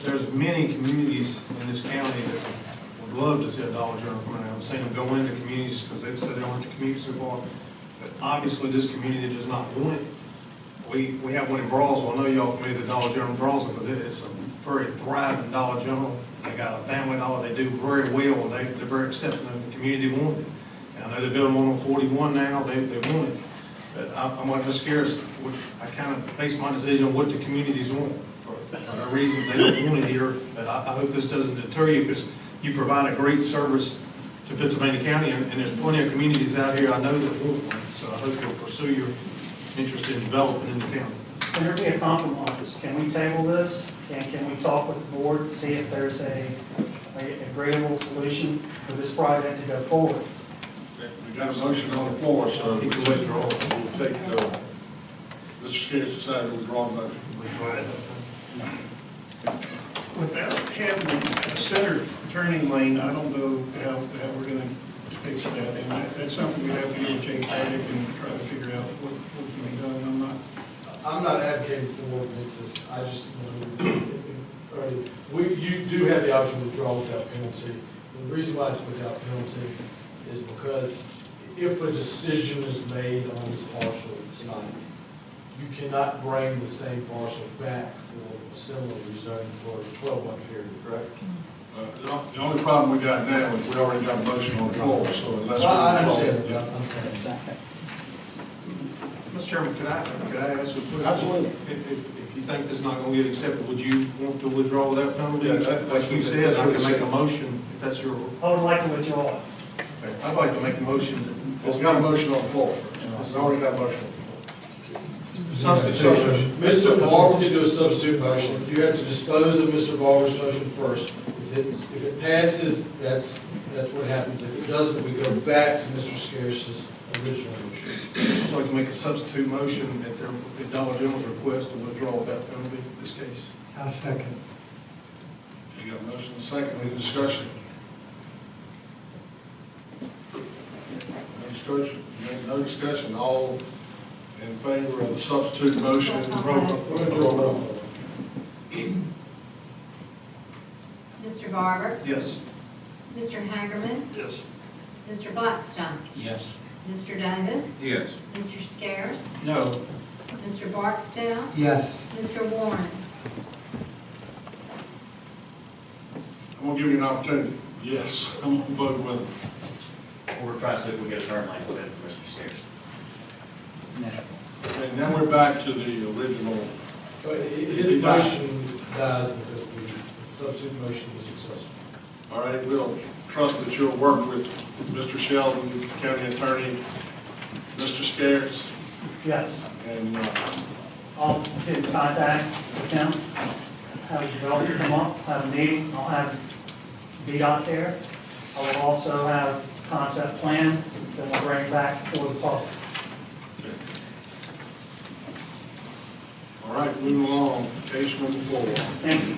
There's many communities in this county that would love to see a Dollar General come out. I've seen them go into communities because they said they don't want the community so far. But obviously this community does not want it. We have one in Brawlsville. I know y'all familiar with the Dollar General in Brawlsville, because it's a very thriving Dollar General. They got a family dollar. They do very well, and they're very accepting of the community wanted it. And I know they're building one on 41 now. They want it. But I'm like Ms. Garris, I kind of base my decision on what the communities want. For the reason they don't want it here, but I hope this doesn't deter you, because you provide a great service to Pittsylvania County, and there's plenty of communities out here I know that want one. So I hope you'll pursue your interest in developing in the county. Can there be a compromise? Can we table this, and can we talk with the board to see if there's a agreeable solution for this project to go forward? We got a motion on the floor, so we can withdraw. We'll take, Mr. Scarce decided to withdraw the motion. Without having a center turning lane, I don't know how we're going to fix that. And that's something we have to get with Jay Paddock and try to figure out what can be done. I'm not advocating for ordinances. I just you do have the option to withdraw without penalty. The reason why it's without penalty is because if a decision is made on this parcel tonight, you cannot bring the same parcel back for a similar rezoning for a 12-month period, correct? The only problem we got now is we already got a motion on the floor, so unless we... I understand. Yeah, I'm saying. Mr. Chairman, could I ask a question? Absolutely. If you think this is not going to get accepted, would you want to withdraw without penalty? Yeah, that's like you said, that's I what can it make said. a motion if that's your. I would like to withdraw. Okay. I'd like to make a motion. We got a motion on the floor. We already got a motion on the floor. Substitution. Mr. Barber can do a substitute motion. You have to dispose of Mr. Barber's motion first. If it passes, that's what happens. If it doesn't, we go back to Mr. Scarce's original motion. I'd like to make a substitute motion at Dollar General's request to withdraw without penalty in this case. I'll second. You got a motion and a second. Any discussion? No discussion? No discussion. All in favor of the substitute motion? We're going to do a roll call. Mr. Barber, Yes. Mr. Hagerman, Yes. Mr. Blackstone, Yes. Mr. Davis, Yes. Mr. Scarce, No. Mr. Barksdale, Yes. Mr. Warren. I'm going to give you an opportunity. Yes, I'm going to vote with it. We're trying to see if we get a turn lane for Mr. Scarce. And then we're back to the original. But his motion dies because the substitute motion was successful. All right, we'll trust that you'll work with Mr. Sheldon, County Attorney, Mr. Scarce, Yes. and I'll get in contact with him, have a developer come up, have a meeting, I'll have VDOT there. I will also have a concept plan that we'll bring back for the public. all right, moving along, case number 4. Thank you.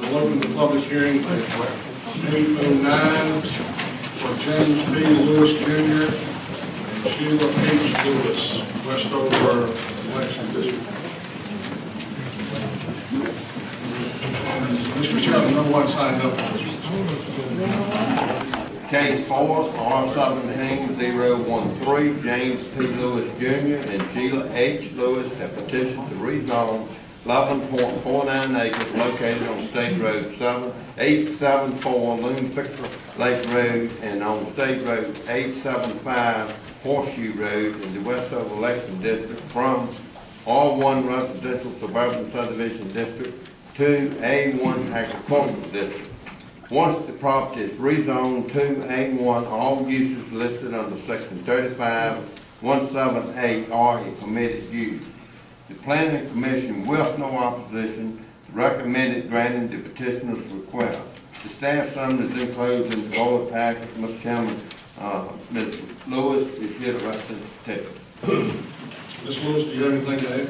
We'll open the public hearing at 8:09 for James B. Lewis Jr. and Sheila H. Lewis, Westover Election District. Mr. Chairman, no one signed up for this. Case 4, R17-013, James P. Lewis Jr. and Sheila H. Lewis have petitioned to rezone 11.49 acres located on State Road 874 Loon Fixer Lake Road and on State Road 875 Horseshoe Road in the Westover Election District from R1 Residential Suburban Subdivision District to A1 Agricultural District. Once the property is rezoned to A1, all uses listed under section 35-178 are a permitted use. The Planning Commission, with no opposition, recommended granting the petitioner's request. The staff summary is enclosed in the board packet. Mr. Chairman, Ms. Lewis is here to represent the petition. Ms. Lewis, do you have anything to add?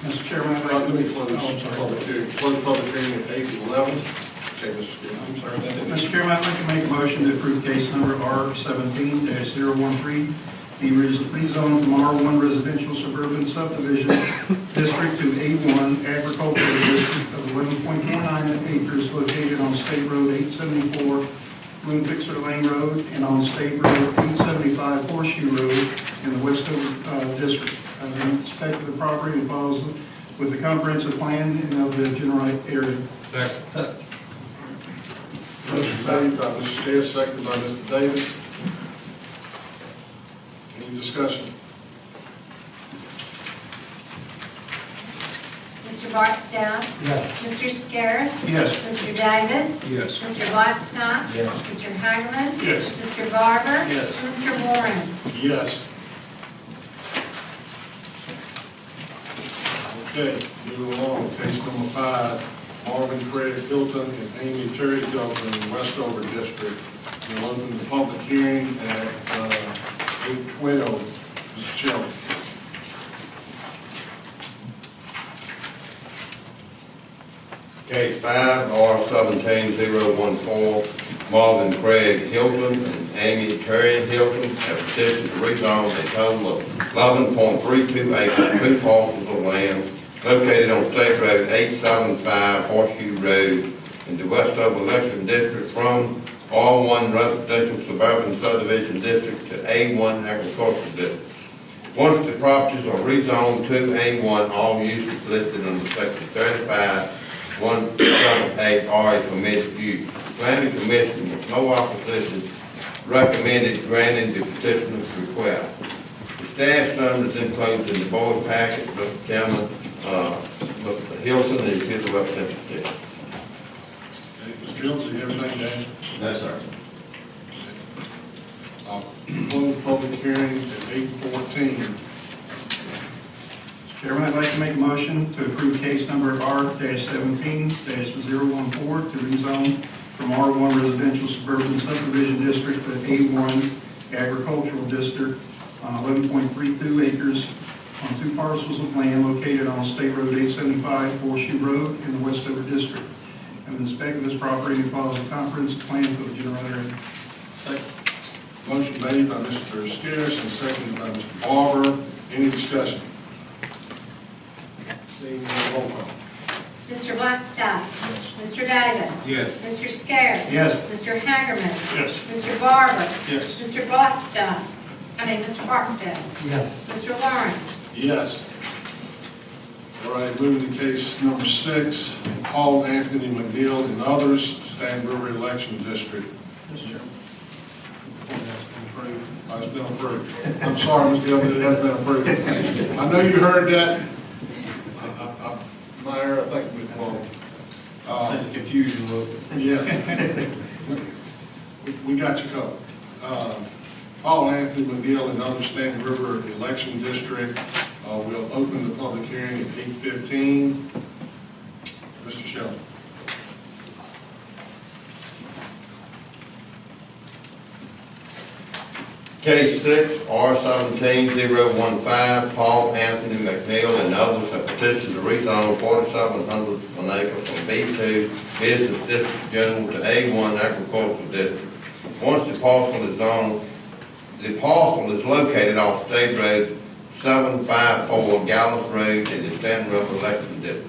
Mr. Chairman, I'd Let like me to close public hearing. Close public hearing at 8:11. Okay, Mr. Chairman. I'm sorry. Mr. Chairman, I'd like to make a motion to approve case number R17-013, the rezone from R1 Residential Suburban Subdivision District to A1 Agricultural District of 11.49 acres located on State Road 874, Loon Fixer Lane Road, and on State Road 875 Horseshoe Road in the Westover District. In respect of the property and follows with the comprehensive plan and of the general area. Motion made by Mr. Scarce, seconded by Mr. Davis. Any discussion? Mr. Barksdale? Yes. Mr. Scarce? Yes. Mr. Davis? Yes. Mr. Blackstock? Yes. Mr. Hagerman? Yes. Mr. Barber? Yes. Mr. Warren? Yes. Okay, moving along, case number 5, Marvin Craig Hilton and Amy Terry Hilton in Westover District. We'll open the public hearing at 8:12. Mr. Chairman. Case 5, R17-014, Marvin Craig Hilton and Amy Terry Hilton have petitioned to rezone a total of 11.32 acres, 2 parcels of land located on State Road 875 Horseshoe Road in the Westover Election District from R1 Residential Suburban Subdivision District to A1 Agricultural District. Once the properties are rezoned to A1, all uses listed under section 35-178 are a permitted use. The Planning Commission, with no opposition, recommended granting the petitioner's request. The staff summary is enclosed in the board packet. Mr. Chairman, Mr. Hilton is here to represent the petition. Okay, Mr. Hilton, do you have anything to add? No, sir. I'll close public hearing at 8:14. Mr. Chairman, I'd like to make a motion to approve case number R-17-014 to rezone from R1 Residential Suburban Subdivision District to A1 Agricultural District on 11.32 acres on 2 parcels of land located on State Road 875 Horseshoe Road in the Westover District. And in respect of this property, it follows a comprehensive plan for the general area. Motion made by Mr. Scarce and seconded by Mr. Barber. Any discussion? Seeing none, roll call. Mr. Blackstock? Yes. Mr. Davis? Yes. Mr. Scarce? Yes. Mr. Hagerman? Yes. Mr. Barber? Yes. Mr. Blackstock? Mr. Barksdale? Yes. Mr. Warren? Yes. All right, moving to case number 6, Paul Anthony McNeil and others, Staten River Election District. Mr. Chairman. It's been approved. I'm sorry, Mr. Hilton, it has been approved. I know you heard that. My error, I think we've wrong. Send the confusion a little bit. Yeah. We got you covered. Paul Anthony McNeil and other Staten River Election District. We'll open the public hearing at 8:15. Mr. Sheldon. Case 6, R17-015, Paul Anthony McNeil and others have petitioned to rezone 4,700 an acre from B2 Business District General to A1 Agricultural District. Once the parcel is zoned, the parcel is located off State Road 754 Gallows Road in the Stanton River election district.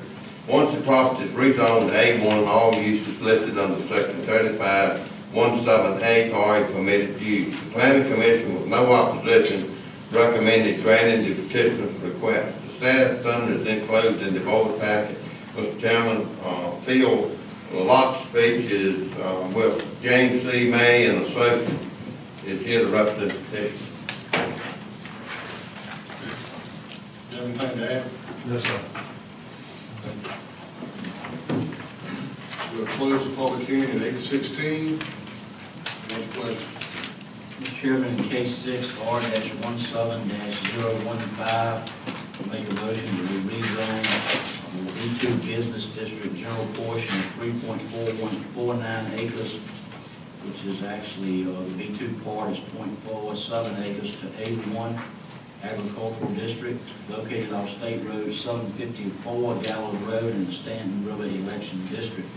Once the property is rezoned to A1, all uses listed under section 3517A are permitted use. The planning commission with no opposition recommended granting the petitioner's request. The staff summary is enclosed in the board packet. Mr. Chairman, Phil Lott's speech is with James C. May and Associates is here to represent the petition. You have anything to add? Yes, sir. We'll close the public hearing at 8:16. What's pleasure? Mr. Chairman, in case 6R-17-015, make a motion to rezone the B2 Business District general portion of 3.4149 acres, which is actually, the B2 part is 0.47 acres to A1 Agricultural District, located off State Road 754 Gallows Road in the Stanton River Election District.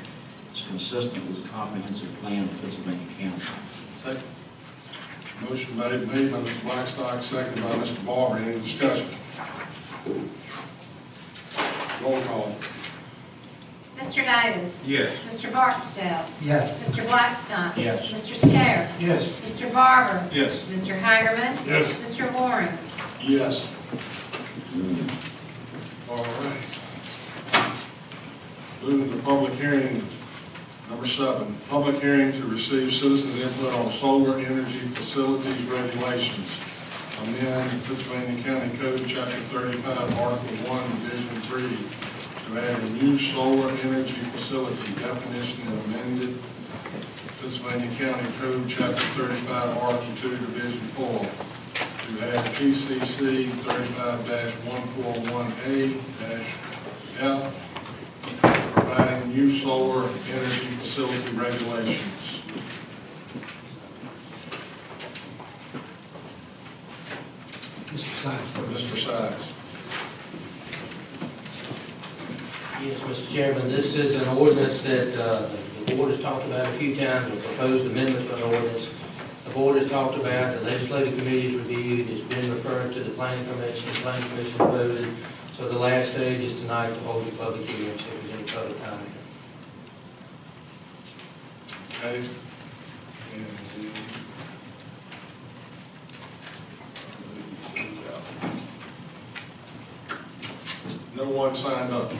It's consistent with the comprehensive plan of Pittsylvania County. Second. Motion made by Mr. Blackstock, seconded by Mr. Barber. Any discussion? Roll call. Mr. Davis. Yes. Mr. Barksdale. Yes. Mr. Blackstock. Yes. Mr. Scares. Yes. Mr. Barber. Yes. Mr. Hagerman. Yes. Mr. Warren. Yes. All right. Moving to public hearing number 7. Public hearing to receive citizens' input on solar energy facilities regulations. Amend Pittsylvania County Code, Chapter 35, Article 1, Division 3, to add a new solar energy facility definition and amended Pittsylvania County Code, Chapter 35, Article 2, Division 4, to add PCC 35-141A-F, providing new solar energy facility regulations. Mr. Science. Mr. Sykes. Yes, Mr. Chairman, this is an ordinance that the board has talked about a few times, a proposed amendment to an ordinance. The board has talked about, the legislative committee has reviewed, it's been referred to the planning commission, the planning commission voted. So the last stage is tonight to hold the public hearing, so if there's any public comment. Okay. And no one signed up.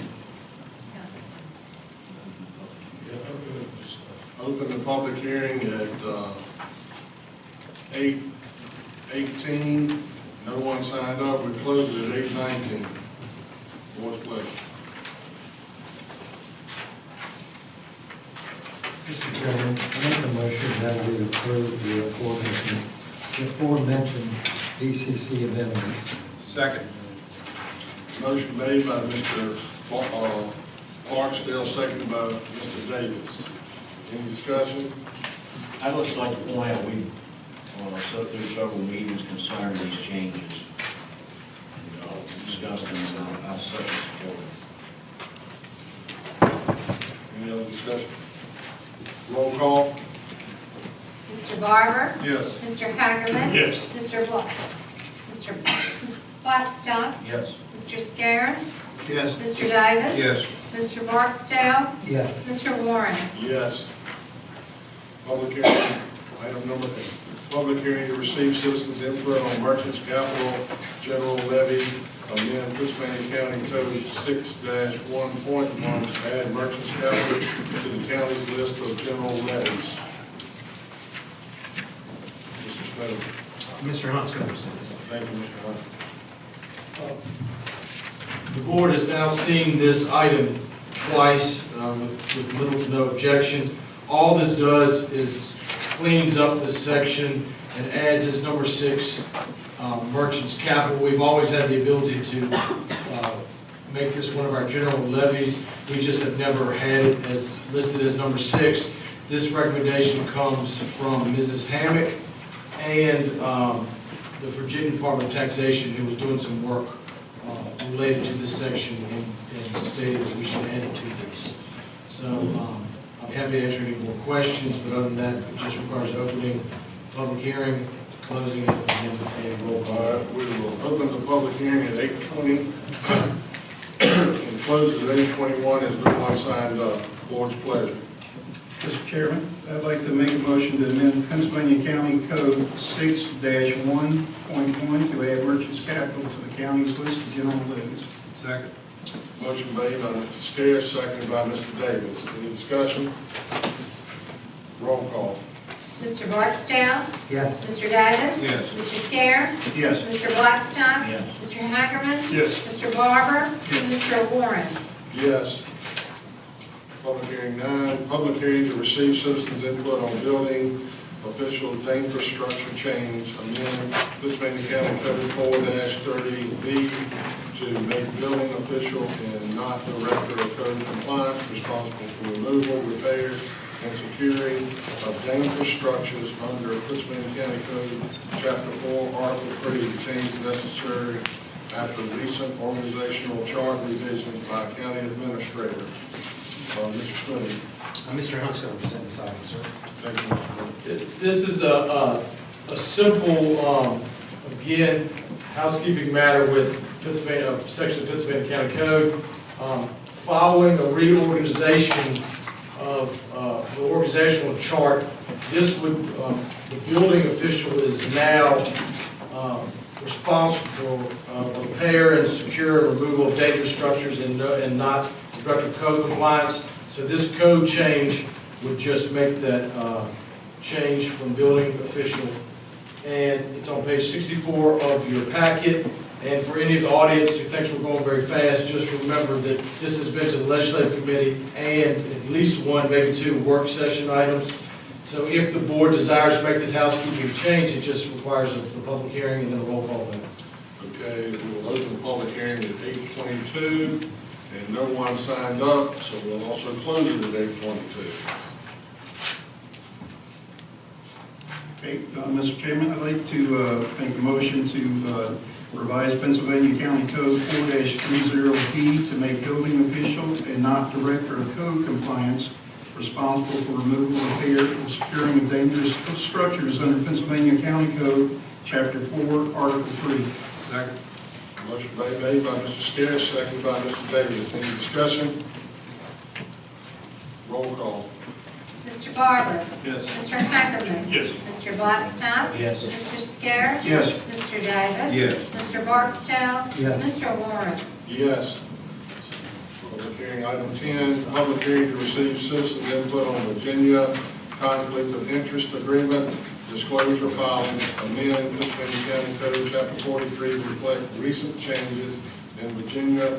Open the public hearing at 8:18. No one signed up. We close it at 8:19. Board's pleasure. Mr. Chairman, I make a motion that we approve the aforementioned BCC amendments. Second. Motion made by Mr. Clarksdale, seconded by Mr. Davis. Any discussion? I'd just like to point out, we sat through several meetings concerning these changes. And, discussed them, and I certainly support them. Any other discussion? Roll call. Mr. Barber. Yes. Mr. Hagerman. Yes. Mr. Blackstock. Yes. Mr. Scares. Yes. Mr. Davis. Yes. Mr. Barksdale. Yes. Mr. Warren. Yes. Public hearing, item number 8. Public hearing to receive citizens' input on merchants' capital general levy, amend Pittsylvania County Code 6-1.1 to add merchants' capital to the county's list of general levies. Mr. Smith. Mr. Hunt's going to present this. Thank you, Mr. Hunt. The board has now seen this item twice with little to no objection. All this does is cleans up this section and adds this number 6, merchants capital. We've always had the ability to make this one of our general levies. We just have never had it as listed as number 6. This recommendation comes from Mrs. Hammock and the Virginia Department of Taxation, who was doing some work related to this section and stated that we should add it to this. So I'm happy to answer any more questions, but other than that, it just requires opening public hearing closing it and then entertaining roll All call. right, we will open the public hearing at 8:20 and close it at 8:21 as no one signed up. Board's pleasure. Mr. Chairman, I'd like to make a motion to amend Pennsylvania County Code 6-1.1 to add merchants capital to the county's list of general liens. Second. Motion made by Mr. Scarce, seconded by Mr. Davis. Any discussion? Roll call. Mr. Barksdale? Yes. Mr. Davis? Yes. Mr. Scares? Yes. Mr. Blackstock? Yes. Mr. Hagerman? Yes. Mr. Barber? Yes. Mr. Warren? Yes. Public hearing 9, public hearing to receive citizens' input on building official infrastructure change, amend Pittsylvania County Code 4-30B to make building official and not director of code compliance responsible for removal, repair, and securing of dangerous structures under Pittsylvania County Code, Chapter 4, Article 3, change necessary after recent organizational chart revisions by county administrators. Mr. Smitty. Mr. Hunt's going to present this item, sir. Thank you, Mr. Smitty. This is a simple, again, housekeeping matter with Pennsylvania, section of Pennsylvania County Code. Following a reorganization of the organizational chart, this would, the building official is now responsible for repair and secure and removal of dangerous structures and not director of code compliance. So this code change would just make that change from building official. And it's on page 64 of your packet. And for any of the audience who thinks we're going very fast, just remember that this has been to the legislative committee and at least one, maybe two work session items. So if the board desires to make this housekeeping change, it just requires a public hearing and then a roll call vote. Okay, we will open the public hearing at 8:22, and no one signed up, so we'll also close it at 8:22. Okay, Mr. Chairman, I'd like to make a motion to revise Pennsylvania County Code 4-30B to make building official and not director of code compliance responsible for removal, repair, and securing of dangerous structures under Pennsylvania County Code, Chapter 4, Article 3. Second. Motion made by Mr. Scarce, seconded by Mr. Davis. Any discussion? Roll call. Mr. Barber? Yes. Mr. Hagerman? Yes. Mr. Blackstock? Yes. Mr. Scares? Yes. Mr. Davis? Yes. Mr. Barksdale? Yes. Mr. Warren? Yes. Public hearing item 10, public hearing to receive citizens' input on Virginia conflict of interest agreement, disclosure filings, amend Pittsylvania County Code, Chapter 43, to reflect recent changes in Virginia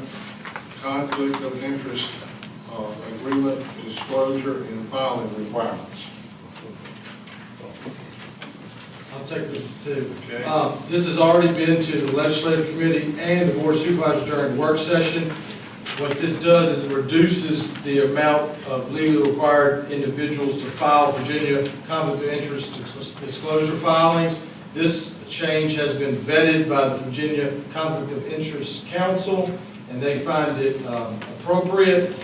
conflict of interest agreement, disclosure, and filing requirements. I'll take this too. Okay. This has already been to the legislative committee and the board of supervisors during work session. What this does is it reduces the amount of legally required individuals to file Virginia conflict of interest disclosure filings. This change has been vetted by the Virginia Conflict of Interest Council, and they find it appropriate.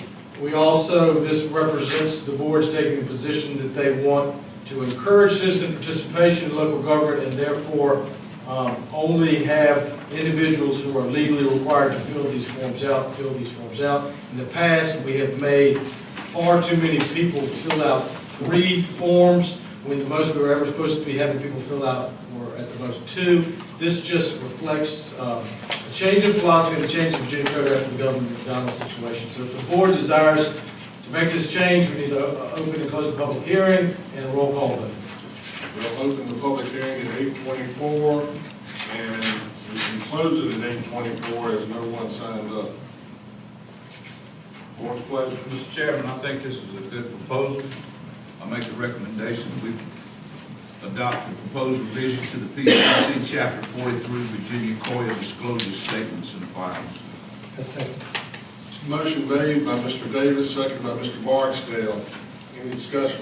We also, this represents the board's taking the position that they want to encourage citizen participation in local government and therefore only have individuals who are legally required to fill these forms out. In the past, we have made far too many people fill out 3 forms when the most we were ever supposed to be having people fill out were at the most 2. This just reflects a change in philosophy and a change in Virginia Code after the Governor McDonald situation. So if the board desires to make this change, we need to open and close the public hearing and a roll call vote. We'll open the public hearing at 8:24, and we can close it at 8:24 as no one signed up. Board's pleasure. Mr. Chairman, I think this is a good proposal. I make the recommendation that we adopt the proposed revision to the PCC Chapter 43 Virginia COIA disclosure statements and filings. A second. Motion made by Mr. Davis, second by Mr. Barksdale. Any discussion?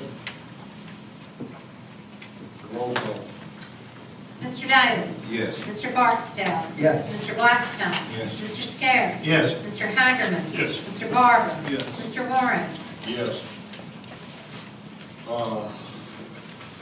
Roll call. Mr. Davis? Yes. Mr. Barksdale? Yes. Mr. Blackstock? Yes. Mr. Scares? Yes. Mr. Hagerman? Yes. Mr. Barber? Yes. Mr. Warren? Yes.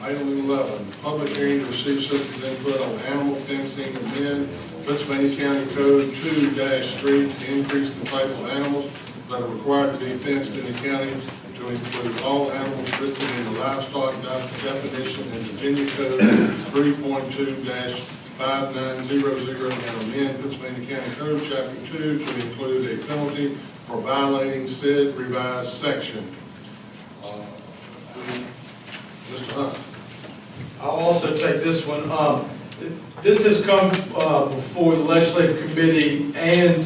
Item 11, public hearing to receive citizens' input on animal fencing and amend Pittsylvania County Code 2-3 to increase the type of animals that are required to be fenced in the county to include all animals listed in the livestock definition in Virginia Code 3.2-5900 and amend Pittsylvania County Code Chapter 2 to include a penalty for violating said revised section. Mr. Hunt. I'll also take this one. This has come before the legislative committee and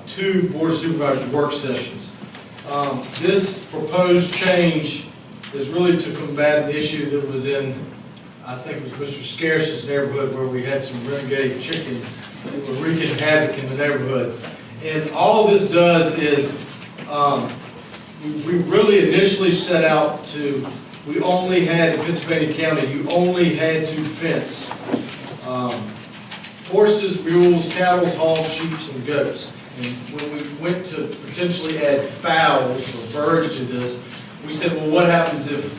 two board of supervisors work sessions. This proposed change is really to combat an issue that was in, I think it was Mr. Scarce's neighborhood, where we had some renegade chickens that were wreaking havoc in the neighborhood. And all this does is, we really initially set out to, we only had, in Pittsylvania County, you only had to fence horses, mules, cattle, hogs, sheep, and goats. And when we went to potentially add fowls or birds to this, we said, well, what happens if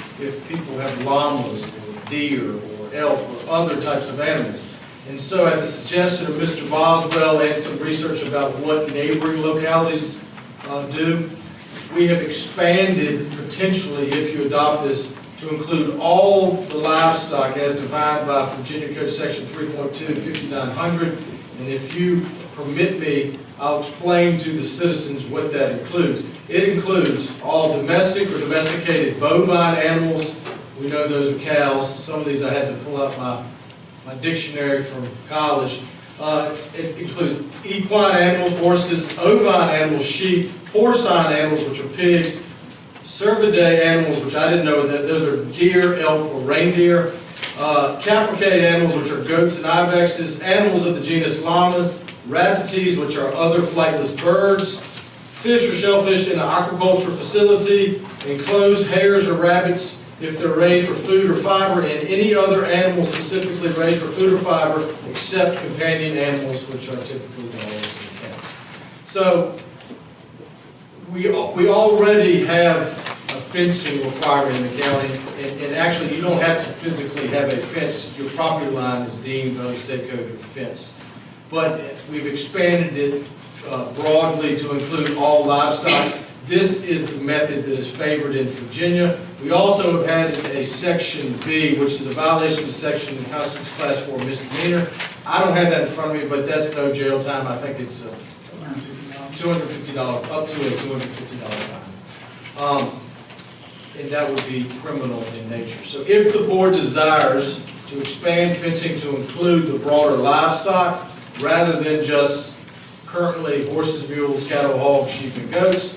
people have llamas or deer or elk or other types of animals? And so at the suggestion of Mr. Boswell and some research about what neighboring localities do, we have expanded potentially, if you adopt this, to include all the livestock as defined by Virginia Code Section 3.2, 5900. And if you permit me, I'll explain to the citizens what that includes. It includes all domestic or domesticated bovine animals. We know those are cows. Some of these I had to pull out my dictionary from college. It includes equine animals, horses, ovine animals, sheep, porcine animals, which are pigs, cervidae animals, which I didn't know that those are deer, elk, or reindeer, cavalcade animals, which are goats and ibexes, animals of the genus llamas, rataties, which are other flightless birds, fish or shellfish in an aquaculture facility, enclosed hares or rabbits if they're raised for food or fiber, and any other animals specifically raised for food or fiber except companion animals, which are typically dogs and cats. So we already have a fencing requirement in the county, and actually you don't have to physically have a fence. Your property line is deemed by the state code a fence. But we've expanded it broadly to include all livestock. This is the method that is favored in Virginia. We also have added a Section B, which is a violation of section that constitutes Class 4 misdemeanor. I don't have that in front of me, but that's no jail time. I think it's $250, up to a $250 fine. And that would be criminal in nature. So if the board desires to expand fencing to include the broader livestock, rather than just currently horses, mules, cattle, hogs, sheep, and goats,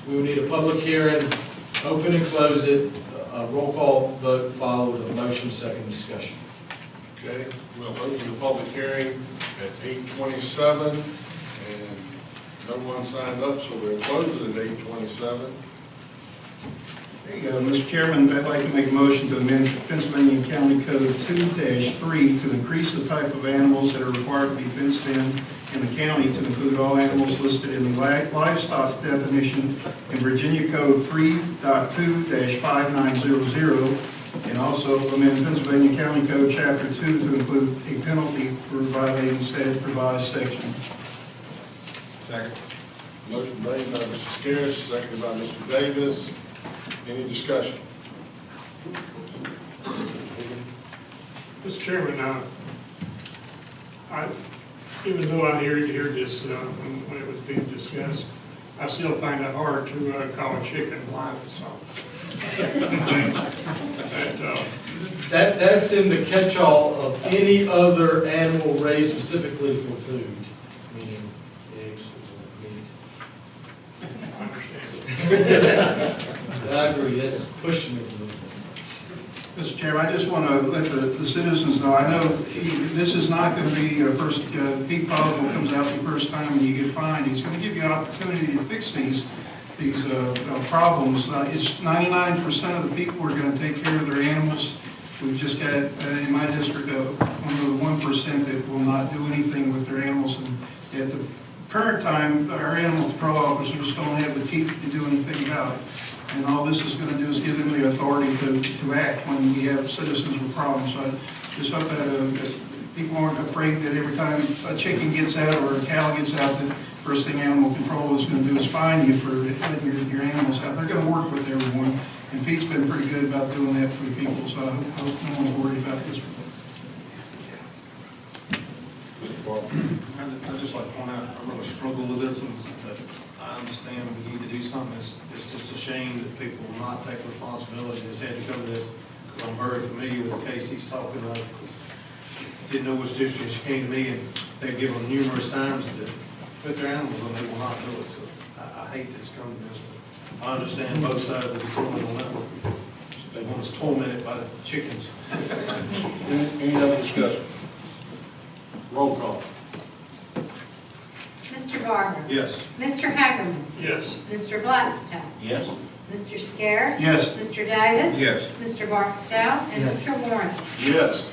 we would need a public hearing, open and close it, a roll call vote followed, a motion, second discussion. Okay, we'll open the public hearing at 8:27, and no one signed up, so we'll close it at 8:27. There you go, Mr. Chairman, I'd like to make a motion to amend Pennsylvania County Code 2-3 to increase the type of animals that are required to be fenced in the county to include all animals listed in the livestock definition in Virginia Code 3.2-5900, and also amend Pennsylvania County Code Chapter 2 to include a penalty for violating said revised section. Second. Motion made by Mr. Scarce, seconded by Mr. Davis. Any discussion? Mr. Chairman, even though I heard this when it was being discussed, I still find it hard to call a chicken livestock. That's in the catch-all of any other animal raised specifically for food, meaning eggs or meat. I understand. I agree, that's pushing it a little bit. Mr. Chairman, I just want to let the citizens know, I know this is not going to be a first, Pete Boswell comes out the first time and you get fined. He's going to give you an opportunity to fix these problems. It's 99% of the people are going to take care of their animals. We've just got, in my district, only 1% that will not do anything with their animals. And at the current time, our animal control officers don't have the teeth to do anything about it. And all this is going to do is give them the authority to act when we have citizens with problems. So I just hope that people aren't afraid that every time a chicken gets out or a cow gets out, that first thing animal control is going to do is fine you for letting your animals out. They're going to work with everyone. And Pete's been pretty good about doing that for the people, so I hope no one's worried about this. I'd just like to point out, I really struggle with this, and I understand we need to do something. It's just a shame that people will not take responsibility and just had to come to this, because I'm very familiar with the case he's talking about. Didn't know which district. She came to me, and they've given them numerous times to put their animals, and they will not do it. So I hate this coming to this, but I understand both sides of the criminal network. They want us tormented by the chickens. Any other discussion? Roll call. Mr. Garber. Yes. Mr. Hagerman. Yes. Mr. Blackstown. Yes. Mr. Scares. Yes. Mr. Davis. Yes. Mr. Barksdale. And Yes. Mr. Warren. Yes.